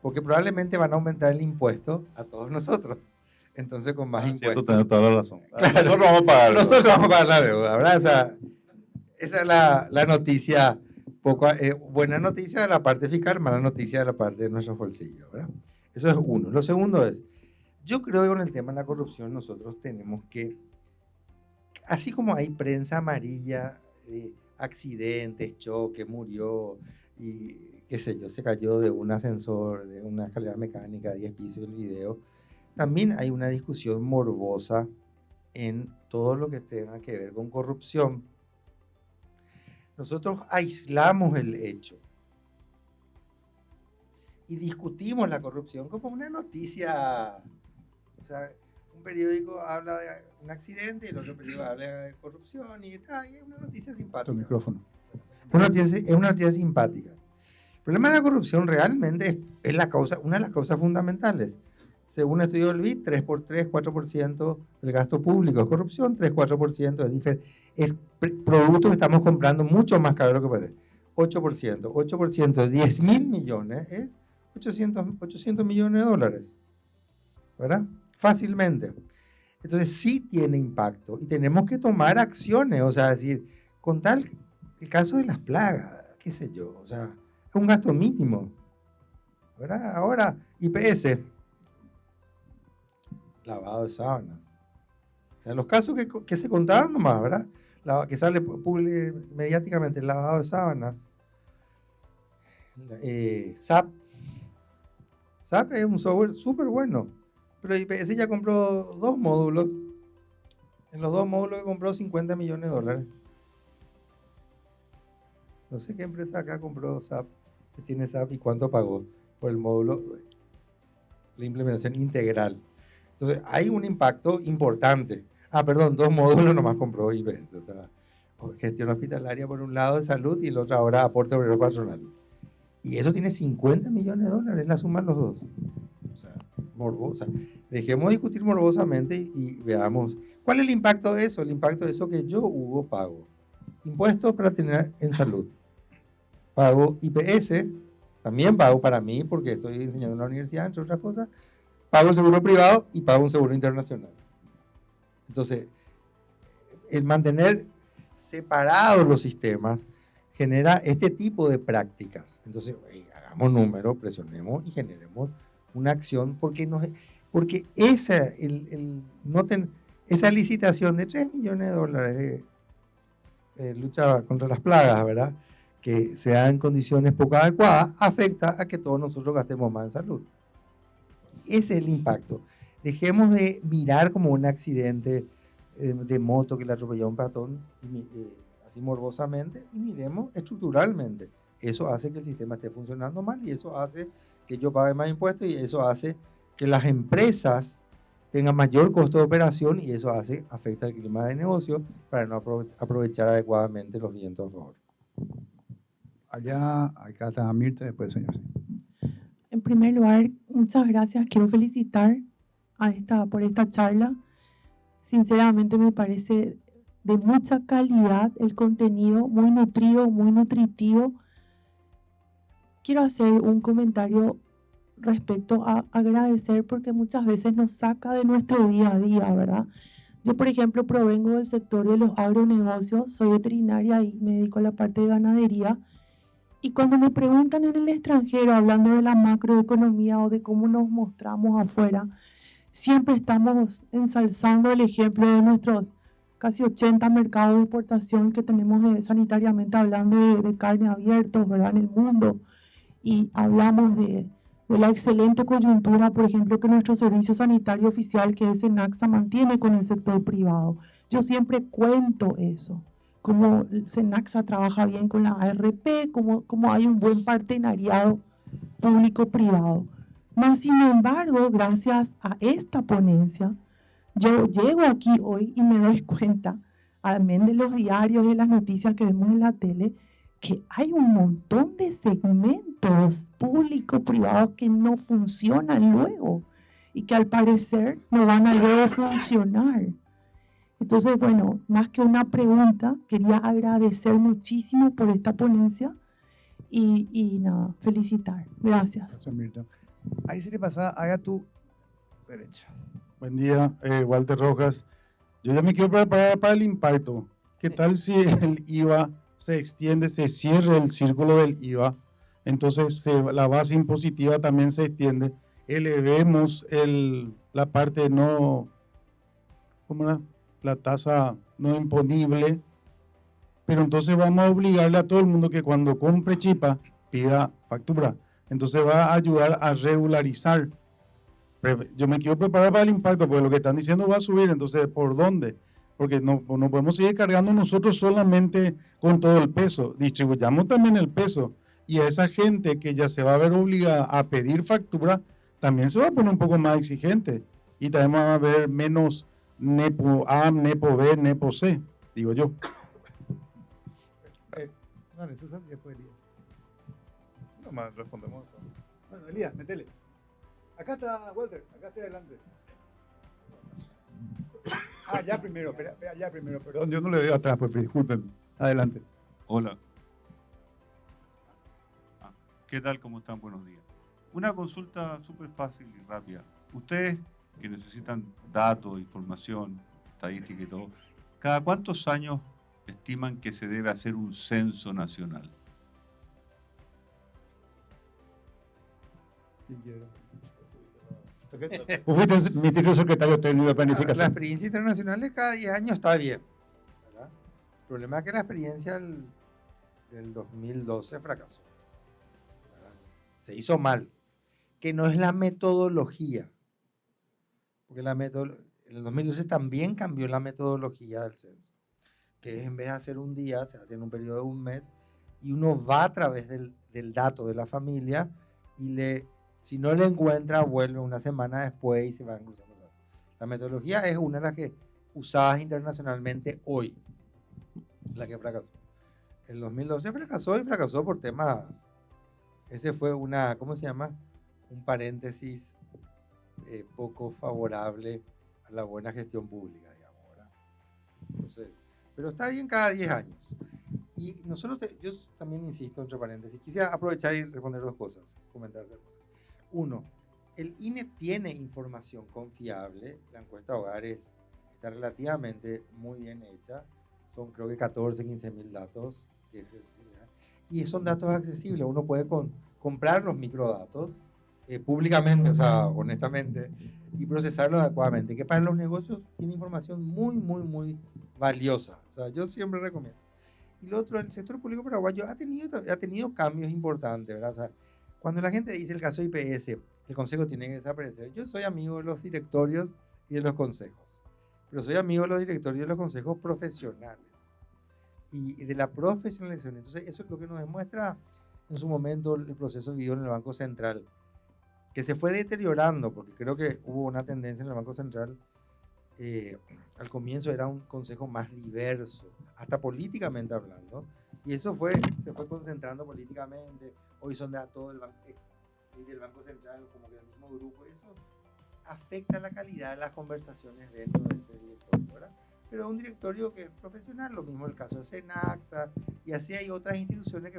porque probablemente van a aumentar el impuesto a todos nosotros. Entonces, con más impuestos. Cierto, tenés toda la razón. Claro, nosotros vamos a pagar. Nosotros vamos a pagar la deuda, ¿verdad? O sea, esa es la noticia, buena noticia de la parte fiscal, mala noticia de la parte de nuestros bolsillos, ¿verdad? Eso es uno. Lo segundo es, yo creo que con el tema de la corrupción nosotros tenemos que, así como hay prensa amarilla, accidentes, choque, murió y qué sé yo, se cayó de un ascensor, de una escalera mecánica, 10 pisos del video, también hay una discusión morbosa en todo lo que tenga que ver con corrupción. Nosotros aislamos el hecho y discutimos la corrupción como una noticia. O sea, un periódico habla de un accidente y el otro periódico habla de corrupción y es una noticia simpática. Tu micrófono. Es una noticia simpática. El problema de la corrupción realmente es una de las causas fundamentales. Según el estudio del BID, 3%, 4% del gasto público es corrupción, 3-4% es productos que estamos comprando mucho más caro que puede. 8% de 10.000 millones es 800 millones de dólares, ¿verdad? Fácilmente. Entonces sí tiene impacto y tenemos que tomar acciones, o sea, decir, con tal, el caso de las plagas, qué sé yo, o sea, es un gasto mínimo, ¿verdad? Ahora, IPS, lavado de sábanas. O sea, los casos que se contaron nomás, ¿verdad? Que sale mediáticamente el lavado de sábanas. SAP. SAP es un software súper bueno, pero IPS ya compró 2 módulos. En los 2 módulos que compró 50 millones de dólares. No sé qué empresa acá compró SAP, que tiene SAP y cuánto pagó por el módulo, la implementación integral. Entonces, hay un impacto importante. Perdón, 2 módulos nomás compró IPS. O sea, gestión hospitalaria por un lado de salud y el otro ahora aporte obrero personal. Y eso tiene 50 millones de dólares, la suman los dos. O sea, morbosa. Dejemos discutir morbosamente y veamos. ¿Cuál es el impacto de eso? El impacto de eso que yo, Hugo, pago. Impuestos para tener en salud. Pago IPS, también pago para mí porque estoy enseñando en la universidad, entre otras cosas. Pago el seguro privado y pago un seguro internacional. Entonces, el mantener separados los sistemas genera este tipo de prácticas. Entonces, hagamos números, presionemos y generemos una acción porque esa licitación de 3 millones de dólares de lucha contra las plagas, ¿verdad?, que se da en condiciones poco adecuadas, afecta a que todos nosotros gastemos más en salud. Ese es el impacto. Dejemos de mirar como un accidente de moto que le atropelló a un peatón así morbosamente y miremos estructuralmente. Eso hace que el sistema esté funcionando mal y eso hace que yo pague más impuestos y eso hace que las empresas tengan mayor costo de operación y eso afecta el clima de negocio para no aprovechar adecuadamente los vientos a favor. Allá, acá está Mirta, después el señor. Sí. En primer lugar, muchas gracias. Quiero felicitar por esta charla. Sinceramente me parece de mucha calidad el contenido, muy nutrido, muy nutritivo. Quiero hacer un comentario respecto a agradecer porque muchas veces nos saca de nuestro día a día, ¿verdad? Yo, por ejemplo, provengo del sector de los agronegocios, soy veterinaria y me dedico a la parte de ganadería. Y cuando me preguntan en el extranjero, hablando de la macroeconomía o de cómo nos mostramos afuera, siempre estamos ensalzando el ejemplo de nuestros casi 80 mercados de exportación que tenemos sanitariamente hablando de carne abiertos, ¿verdad?, en el mundo. Y hablamos de la excelente coyuntura, por ejemplo, que nuestro servicio sanitario oficial, que es SENACSA, mantiene con el sector privado. Yo siempre cuento eso, cómo SENACSA trabaja bien con la ARP, cómo hay un buen partenariado público-privado. Mas, sin embargo, gracias a esta ponencia, yo llego aquí hoy y me doy cuenta, además de los diarios y de las noticias que vemos en la tele, que hay un montón de segmentos público-privados que no funcionan luego y que al parecer no van a luego funcionar. Entonces, bueno, más que una pregunta, quería agradecer muchísimo por esta ponencia y nada, felicitar. Gracias. Gracias, Mirta. Ahí se le pasa, haga tu derecha. Buen día, Walter Rojas. Yo ya me quiero preparar para el impacto. ¿Qué tal si el IVA se extiende, se cierra el círculo del IVA? Entonces la base impositiva también se extiende. Elevemos la parte no, ¿cómo era? La tasa no imponible. Pero entonces vamos a obligarle a todo el mundo que cuando compre chipa pida factura. Entonces va a ayudar a regularizar. Yo me quiero preparar para el impacto, porque lo que están diciendo va a subir. Entonces, ¿por dónde? Porque no podemos seguir cargando nosotros solamente con todo el peso. Distribuyamos también el peso. Y a esa gente que ya se va a ver obligada a pedir factura, también se va a poner un poco más exigente. Y también va a haber menos NEPO A, NEPO B, NEPO C, digo yo. Dale, Susan, y después Elías. Nomás respondemos. Bueno, Elías, metele. Acá está Walter, acá hacia adelante. Ya primero, ya primero, perdón, yo no le veo atrás, pues discúlpenme. Adelante. Hola. ¿Qué tal? ¿Cómo están? Buenos días. Una consulta súper fácil y rápida. Ustedes que necesitan datos, información, estadística y todo, ¿cada cuántos años estiman que se debe hacer un censo nacional? Vos fuiste ministro secretario técnico de La planificación. experiencia internacional de cada 10 años está bien, ¿verdad? El problema es que la experiencia del 2012 fracasó, ¿verdad? Se hizo mal, que no es la metodología, porque en el 2012 también cambió la metodología del censo, que es en vez de hacer un día, se hace en un periodo de un mes, y uno va a través del dato de la familia y si no le encuentra, vuelve una semana después y se van cruzando. La metodología es una de las que usadas internacionalmente hoy, la que fracasó. El 2012 fracasó y fracasó por temas. Ese fue ¿cómo se llama? Un paréntesis poco favorable a la buena gestión pública, digamos, ¿verdad? Entonces, pero está bien cada 10 años. Y yo también insisto, entre paréntesis, quisiera aprovechar y responder dos cosas, comentar dos cosas. Uno, el INE tiene información confiable, la encuesta de hogares está relativamente muy bien hecha, son creo que 14, 15 mil datos, y son datos accesibles, uno puede comprar los microdatos públicamente, o sea, honestamente, y procesarlos adecuadamente, que para los negocios tiene información muy, muy, muy valiosa, o sea, yo siempre recomiendo. Y lo otro, el sector público paraguayo ha tenido cambios importantes, ¿verdad? O sea, cuando la gente dice el caso IPS, el consejo tiene que desaparecer. Yo soy amigo de los directorios y de los consejos, pero soy amigo de los directorios y de los consejos profesionales y de la profesionalización. Entonces, eso es lo que nos demuestra en su momento el proceso vivido en el Banco Central. que se fue deteriorando, porque creo que hubo una tendencia en el Banco Central. Al comienzo era un consejo más diverso, hasta políticamente hablando, y eso se fue concentrando políticamente. Hoy son de todo el del Banco Central como que del mismo grupo, y eso afecta la calidad de las conversaciones dentro de ese directorio, ¿verdad? Pero un directorio que es profesional, lo mismo el caso de Senaxa, y así hay otras instituciones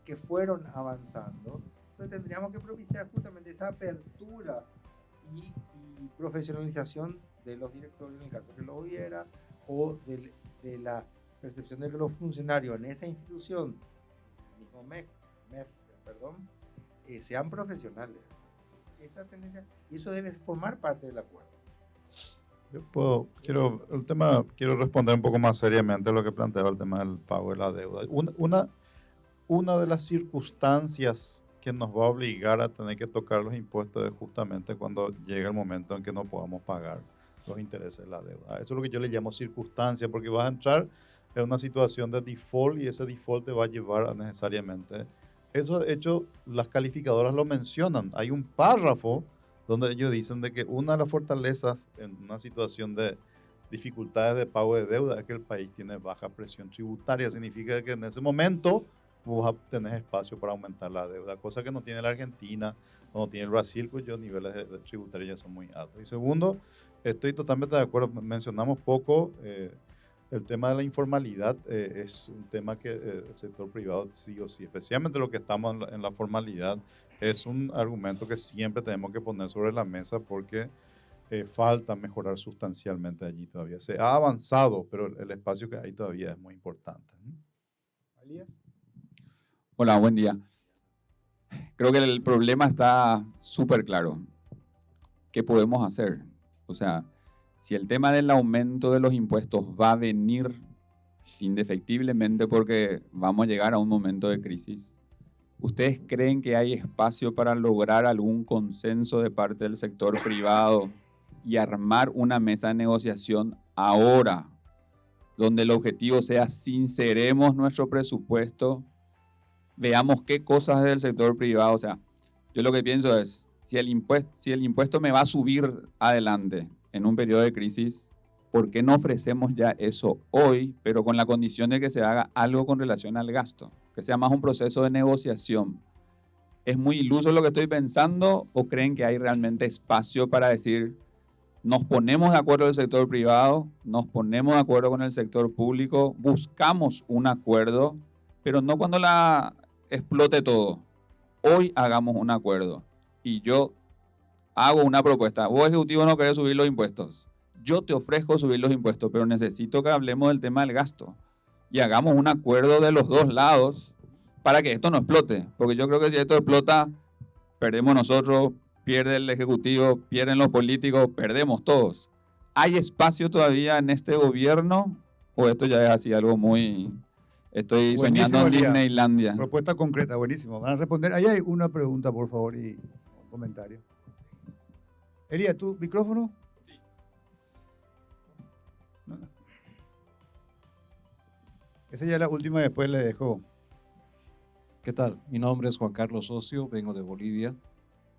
que fueron avanzando. Entonces tendríamos que propiciar justamente esa apertura y profesionalización de los directorios en el caso que lo hubiera, o de la percepción de que los funcionarios en esa institución, el mismo MEF, sean profesionales. Esa tendencia, y eso debe formar parte del acuerdo. Quiero responder un poco más seriamente a lo que planteaba el tema del pago de la deuda. Una de las circunstancias que nos va a obligar a tener que tocar los impuestos es justamente cuando llega el momento en que no podamos pagar los intereses de la deuda. Eso es lo que yo le llamo circunstancia, porque vas a entrar en una situación de default y ese default te va a llevar a necesariamente. Eso, de hecho, las calificadoras lo mencionan. Hay un párrafo donde ellos dicen de que una de las fortalezas en una situación de dificultades de pago de deuda es que el país tiene baja presión tributaria. Significa que en ese momento vos tenés espacio para aumentar la deuda, cosa que no tiene la Argentina, no tiene el Brasil, cuyos niveles de tributarios ya son muy altos. Y segundo, estoy totalmente de acuerdo, mencionamos poco el tema de la informalidad, es un tema que el sector privado sí o sí, especialmente lo que estamos en la formalidad, es un argumento que siempre tenemos que poner sobre la mesa porque falta mejorar sustancialmente allí todavía. Se ha avanzado, pero el espacio que hay todavía es muy importante. ¿Alías? Hola, buen día. Creo que el problema está súper claro. ¿Qué podemos hacer? O sea, si el tema del aumento de los impuestos va a venir indefectiblemente porque vamos a llegar a un momento de crisis, ¿ustedes creen que hay espacio para lograr algún consenso de parte del sector privado y armar una mesa de negociación ahora, donde el objetivo sea sinceremos nuestro presupuesto, veamos qué cosas del sector privado? O sea, yo lo que pienso es, si el impuesto me va a subir adelante en un periodo de crisis, ¿por qué no ofrecemos ya eso hoy, pero con la condición de que se haga algo con relación al gasto? Que sea más un proceso de negociación. ¿Es muy iluso lo que estoy pensando o creen que hay realmente espacio para decir, nos ponemos de acuerdo el sector privado, nos ponemos de acuerdo con el sector público, buscamos un acuerdo, pero no cuando la explote todo? Hoy hagamos un acuerdo y yo hago una propuesta. Vos, ejecutivo, no querés subir los impuestos. Yo te ofrezco subir los impuestos, pero necesito que hablemos del tema del gasto y hagamos un acuerdo de los dos lados para que esto no explote. Porque yo creo que si esto explota, perdemos nosotros, pierde el ejecutivo, pierden los políticos, perdemos todos. ¿Hay espacio todavía en este gobierno o esto ya es así algo muy... Estoy soñando en Disneylandia? Propuesta concreta, buenísimo. Van a responder. Ahí hay una pregunta, por favor, y un comentario. Elías, ¿tu micrófono? Sí. No. Esa ya es la última, después le dejo. ¿Qué tal? Mi nombre es Juan Carlos Ocio, vengo de Bolivia.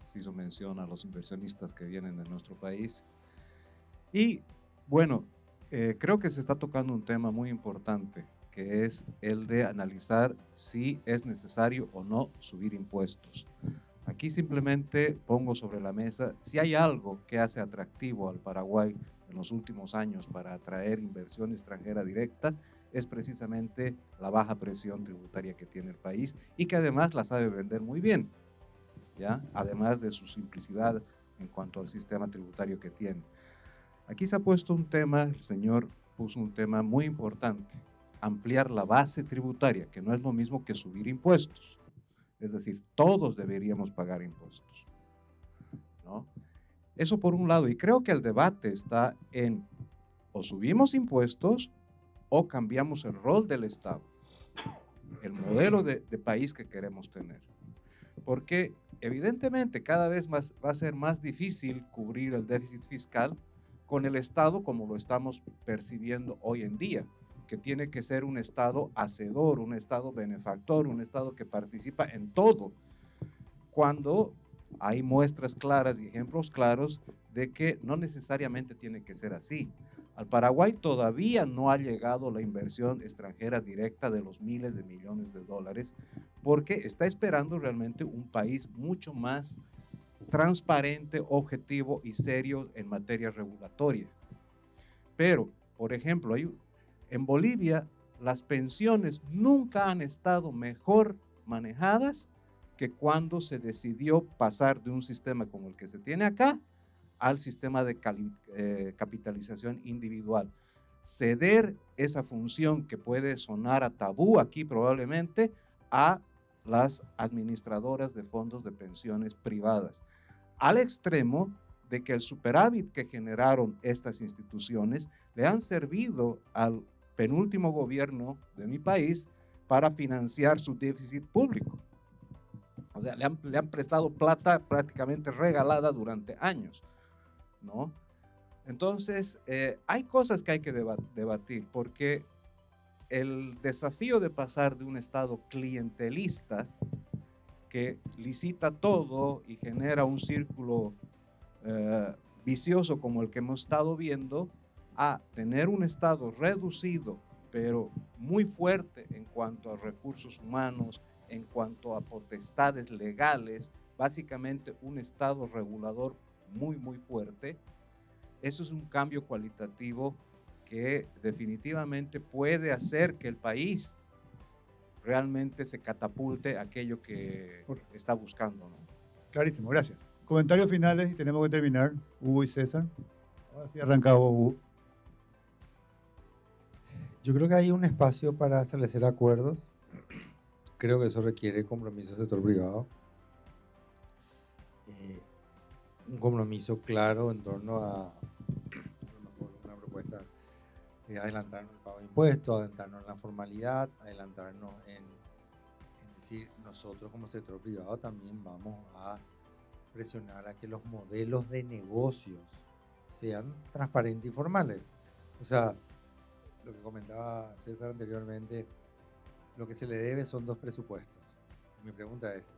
Se hizo mención a los inversionistas que vienen de nuestro país. Y bueno, creo que se está tocando un tema muy importante, que es el de analizar si es necesario o no subir impuestos. Aquí simplemente pongo sobre la mesa si hay algo que hace atractivo al Paraguay en los últimos años para atraer inversión extranjera directa, es precisamente la baja presión tributaria que tiene el país y que además la sabe vender muy bien, ¿ya? Además de su simplicidad en cuanto al sistema tributario que tiene. Aquí se ha puesto un tema, el señor puso un tema muy importante, ampliar la base tributaria, que no es lo mismo que subir impuestos. Es decir, todos deberíamos pagar impuestos, ¿no? Eso por un lado, y creo que el debate está en o subimos impuestos o cambiamos el rol del Estado, el modelo de país que queremos tener. Porque evidentemente cada vez más va a ser más difícil cubrir el déficit fiscal con el Estado como lo estamos percibiendo hoy en día, que tiene que ser un Estado hacedor, un Estado benefactor, un Estado que participa en todo, cuando hay muestras claras y ejemplos claros de que no necesariamente tiene que ser así. Al Paraguay todavía no ha llegado la inversión extranjera directa de los miles de millones de dólares, porque está esperando realmente un país mucho más transparente, objetivo y serio en materia regulatoria. Pero, por ejemplo, en Bolivia las pensiones nunca han estado mejor manejadas que cuando se decidió pasar de un sistema como el que se tiene acá al sistema de capitalización individual. Ceder esa función que puede sonar a tabú aquí probablemente a las administradoras de fondos de pensiones privadas, al extremo de que el superávit que generaron estas instituciones le han servido al penúltimo gobierno de mi país para financiar su déficit público. O sea, le han prestado plata prácticamente regalada durante años, ¿no? Entonces, hay cosas que hay que debatir, porque el desafío de pasar de un Estado clientelista que licita todo y genera un círculo vicioso como el que hemos estado viendo, a tener un Estado reducido, pero muy fuerte en cuanto a recursos humanos, en cuanto a potestades legales, básicamente un Estado regulador muy, muy fuerte. Eso es un cambio cualitativo que definitivamente puede hacer que el país realmente se catapulte aquello que está buscando, ¿no? Clarísimo, gracias. Comentarios finales y tenemos que terminar. Hugo y César. Ahora sí arrancamos, Hugo. Yo creo que hay un espacio para establecer acuerdos. Creo que eso requiere compromiso del sector privado. Un compromiso claro en torno a lo mejor una propuesta de adelantarnos el pago de impuestos, adelantarnos en la formalidad, adelantarnos en decir, nosotros como sector privado también vamos a presionar a que los modelos de negocios sean transparentes y formales. O sea, lo que comentaba César anteriormente, lo que se le debe son 2 presupuestos. Mi pregunta es,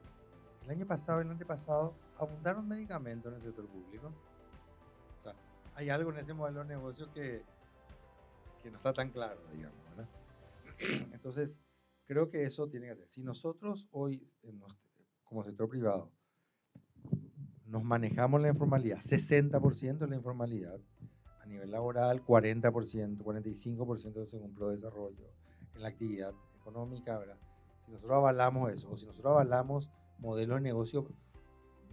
el año pasado y el antepasado abundaron medicamentos en el sector público. O sea, hay algo en ese modelo de negocio que no está tan claro, digamos, ¿verdad? Entonces, creo que eso tiene que ser. Si nosotros hoy, como sector privado, nos manejamos la informalidad, 60% de la informalidad, a nivel laboral, 40%, 45% según Pro Desarrollo, en la actividad económica, ¿verdad? Si nosotros avalamos eso, o si nosotros avalamos modelos de negocio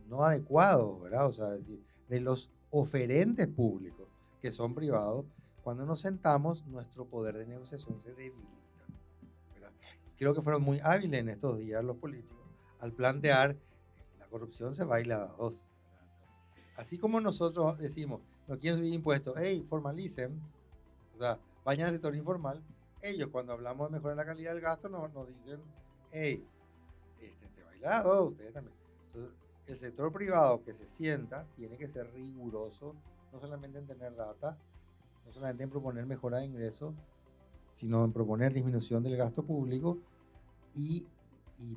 no adecuados, ¿verdad? O sea, es decir, de los oferentes públicos que son privados, cuando nos sentamos, nuestro poder de negociación se debilita, ¿verdad? Creo que fueron muy hábiles en estos días los políticos al plantear la corrupción se baila a 2. Así como nosotros decimos, no quieren subir impuestos, hey, formalicen, o sea, vayan al sector informal, ellos cuando hablamos de mejorar la calidad del gasto nos dicen, hey, se baila a 2, ustedes también. Entonces, el sector privado que se sienta tiene que ser riguroso, no solamente en tener data, no solamente en proponer mejora de ingresos, sino en proponer disminución del gasto público y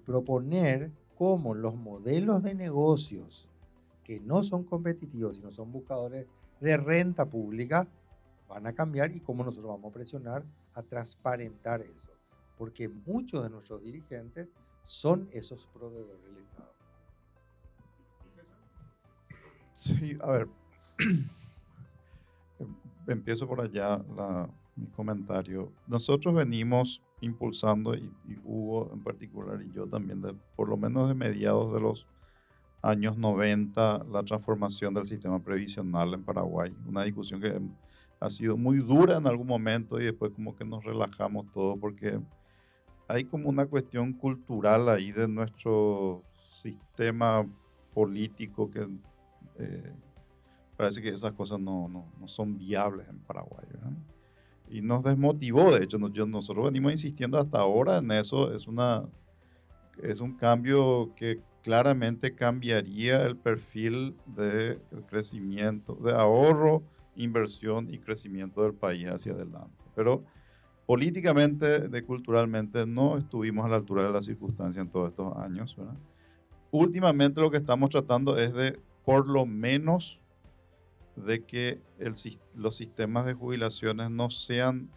proponer cómo los modelos de negocios que no son competitivos, sino son buscadores de renta pública, van a cambiar y cómo nosotros vamos a presionar a transparentar eso. Porque muchos de nuestros dirigentes son esos proveedores del Estado. Sí, a ver, empiezo por allá mi comentario. Nosotros venimos impulsando, y Hugo en particular, y yo también, por lo menos de mediados de los años 90, la transformación del sistema previsional en Paraguay. Una discusión que ha sido muy dura en algún momento y después como que nos relajamos todo porque hay como una cuestión cultural ahí de nuestro sistema político que parece que esas cosas no son viables en Paraguay, ¿verdad? Y nos desmotivó, de hecho, nosotros venimos insistiendo hasta ahora en eso, es un cambio que claramente cambiaría el perfil de crecimiento, de ahorro, inversión y crecimiento del país hacia adelante. Pero políticamente, culturalmente, no estuvimos a la altura de las circunstancias en todos estos años, ¿verdad? últimamente lo que estamos tratando es de, por lo menos, de que los sistemas de jubilaciones no sean,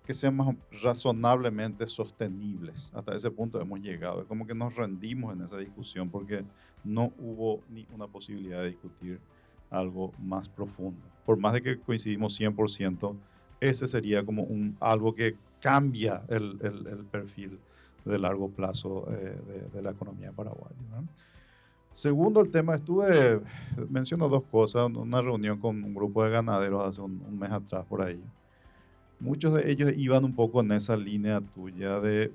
que sean más razonablemente sostenibles. Hasta ese punto hemos llegado. Es como que nos rendimos en esa discusión porque no hubo ni una posibilidad de discutir algo más profundo. Por más de que coincidimos 100%, ese sería como algo que cambia el perfil de largo plazo de la economía paraguaya, ¿no? Segundo, el tema, menciono dos cosas, una reunión con un grupo de ganaderos hace un mes atrás por ahí. Muchos de ellos iban un poco en esa línea tuya de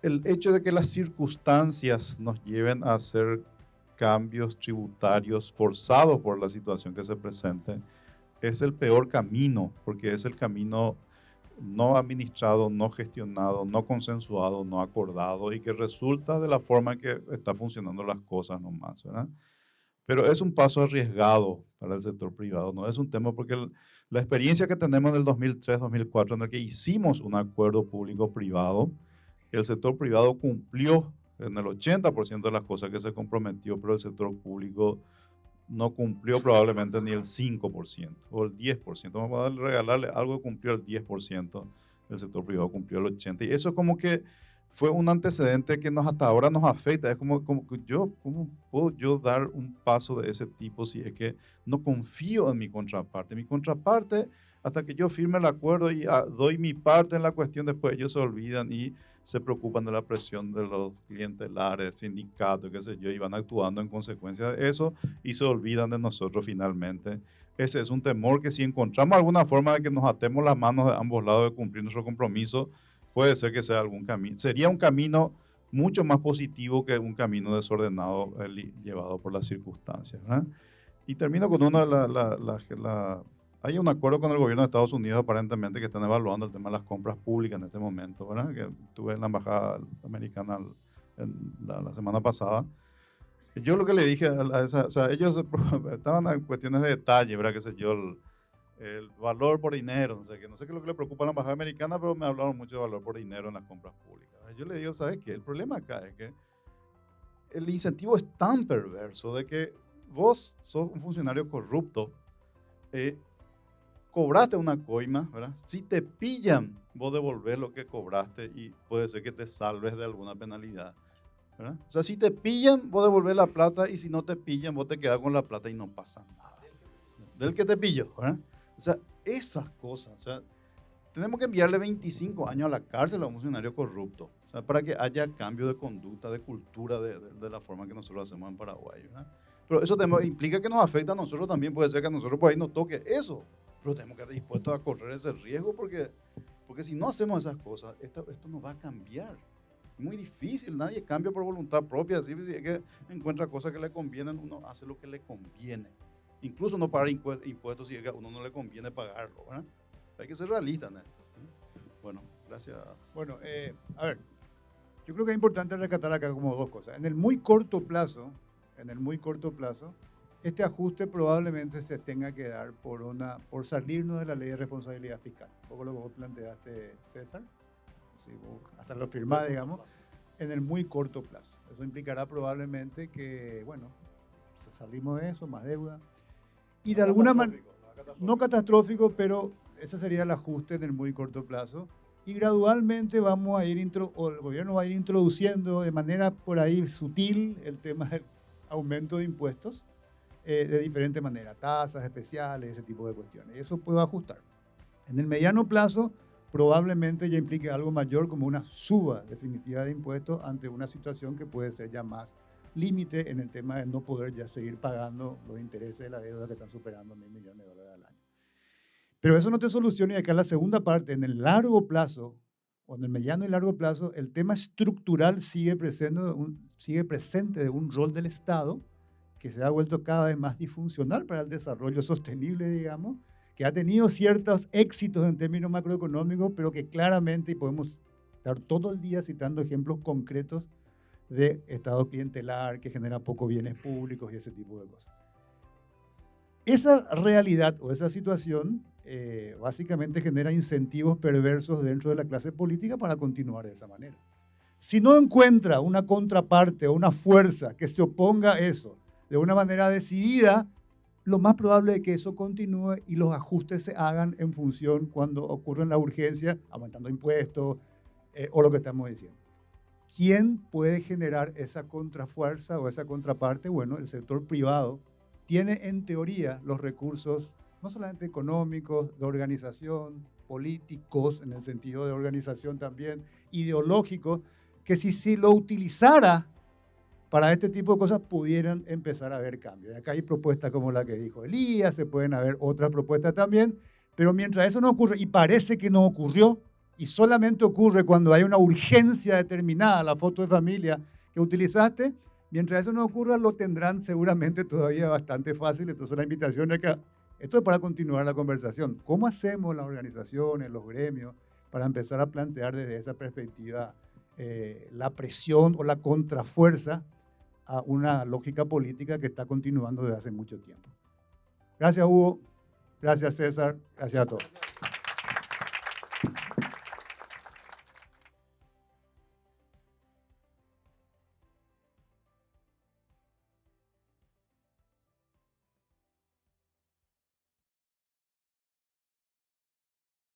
el hecho de que las circunstancias nos lleven a hacer cambios tributarios forzados por la situación que se presente, es el peor camino, porque es el camino no administrado, no gestionado, no consensuado, no acordado y que resulta de la forma en que están funcionando las cosas nomás, ¿verdad? Pero es un paso arriesgado para el sector privado, no es un tema porque la experiencia que tenemos en el 2003-2004 en el que hicimos un acuerdo público-privado, el sector privado cumplió en el 80% de las cosas que se comprometió, pero el sector público no cumplió probablemente ni el 5% o el 10%. Vamos a regalarle algo que cumplió el 10%, el sector privado cumplió el 80%. Y eso como que fue un antecedente que hasta ahora nos afecta. Es como que ¿cómo puedo yo dar un paso de ese tipo si es que no confío en mi contraparte? Mi contraparte, hasta que yo firme el acuerdo y doy mi parte en la cuestión, después ellos se olvidan y se preocupan de la presión de los clientelares, sindicatos, qué sé yo, y van actuando en consecuencia de eso y se olvidan de nosotros finalmente. Ese es un temor que si encontramos alguna forma de que nos atemos las manos de ambos lados de cumplir nuestro compromiso, puede ser que sea algún camino. Sería un camino mucho más positivo que un camino desordenado llevado por las circunstancias, ¿verdad? Y termino con una de hay un acuerdo con el gobierno de Estados Unidos aparentemente que están evaluando el tema de las compras públicas en este momento, ¿verdad? Que estuve en la embajada americana la semana pasada. Yo lo que le dije o sea, ellos estaban en cuestiones de detalle, ¿verdad? Qué sé yo, el valor por dinero, no sé qué es lo que le preocupa a la embajada americana, pero me hablaron mucho de valor por dinero en las compras públicas. Yo le digo, ¿sabes qué? El problema acá es que el incentivo es tan perverso de que vos sos un funcionario corrupto, cobraste una coima, ¿verdad? Si te pillan, vos devolvés lo que cobraste y puede ser que te salves de alguna penalidad, ¿verdad? O sea, si te pillan, vos devolvés la plata y si no te pillan, vos te quedás con la plata y no pasa nada. Del que te pilló, ¿verdad? O sea, esas cosas, o sea, tenemos que enviarle 25 años a la cárcel a un funcionario corrupto, o sea, para que haya cambio de conducta, de cultura, de la forma que nosotros hacemos en Paraguay, ¿verdad? Pero eso implica que nos afecta a nosotros también, puede ser que a nosotros por ahí nos toque eso. Pero tenemos que estar dispuestos a correr ese riesgo porque si no hacemos esas cosas, esto no va a cambiar. Es muy difícil, nadie cambia por voluntad propia. Si es que encuentra cosas que le convienen, uno hace lo que le conviene. Incluso no pagar impuestos si es que a uno no le conviene pagarlo, ¿verdad? Hay que ser realista en esto. Bueno, gracias. Bueno, a ver, yo creo que es importante rescatar acá como dos cosas. En el muy corto plazo, este ajuste probablemente se tenga que dar por salirnos de la ley de responsabilidad fiscal. Un poco lo que vos planteaste, César, sí, hasta lo firmás, digamos, en el muy corto plazo. Eso implicará probablemente que, bueno, salimos de eso, más deuda. Y de alguna manera, no catastrófico, pero ese sería el ajuste en el muy corto plazo. Y gradualmente vamos a ir, o el gobierno va a ir introduciendo de manera por ahí sutil el tema del aumento de impuestos. De diferente manera, tasas especiales, ese tipo de cuestiones. Eso puede ajustar. En el mediano plazo, probablemente ya implique algo mayor como una suba definitiva de impuestos ante una situación que puede ser ya más límite en el tema de no poder ya seguir pagando los intereses de la deuda que están superando $1.000 millones al año. Pero eso no te soluciona, y acá en la segunda parte, en el largo plazo, o en el mediano y largo plazo, el tema estructural sigue presente de un rol del Estado que se ha vuelto cada vez más disfuncional para el desarrollo sostenible, digamos, que ha tenido ciertos éxitos en términos macroeconómicos, pero que claramente, y podemos estar todo el día citando ejemplos concretos de estado clientelar que genera pocos bienes públicos y ese tipo de cosas. Esa realidad o esa situación básicamente genera incentivos perversos dentro de la clase política para continuar de esa manera. Si no encuentra una contraparte o una fuerza que se oponga a eso de una manera decidida, lo más probable es que eso continúe y los ajustes se hagan en función cuando ocurre la urgencia, aumentando impuestos o lo que estamos diciendo. ¿Quién puede generar esa contrafuerza o esa contraparte? Bueno, el sector privado tiene en teoría los recursos, no solamente económicos, de organización, políticos, en el sentido de organización también, ideológicos, que si lo utilizara para este tipo de cosas pudieran empezar a haber cambios. Acá hay propuestas como la que dijo Elías, se pueden haber otras propuestas también, pero mientras eso no ocurre, y parece que no ocurrió, y solamente ocurre cuando hay una urgencia determinada, la foto de familia que utilizaste, mientras eso no ocurra lo tendrán seguramente todavía bastante fácil. Entonces la invitación es que, esto es para continuar la conversación, ¿cómo hacemos las organizaciones, los gremios, para empezar a plantear desde esa perspectiva la presión o la contrafuerza a una lógica política que está continuando desde hace mucho tiempo? Gracias, Hugo. Gracias, César. Gracias a todos.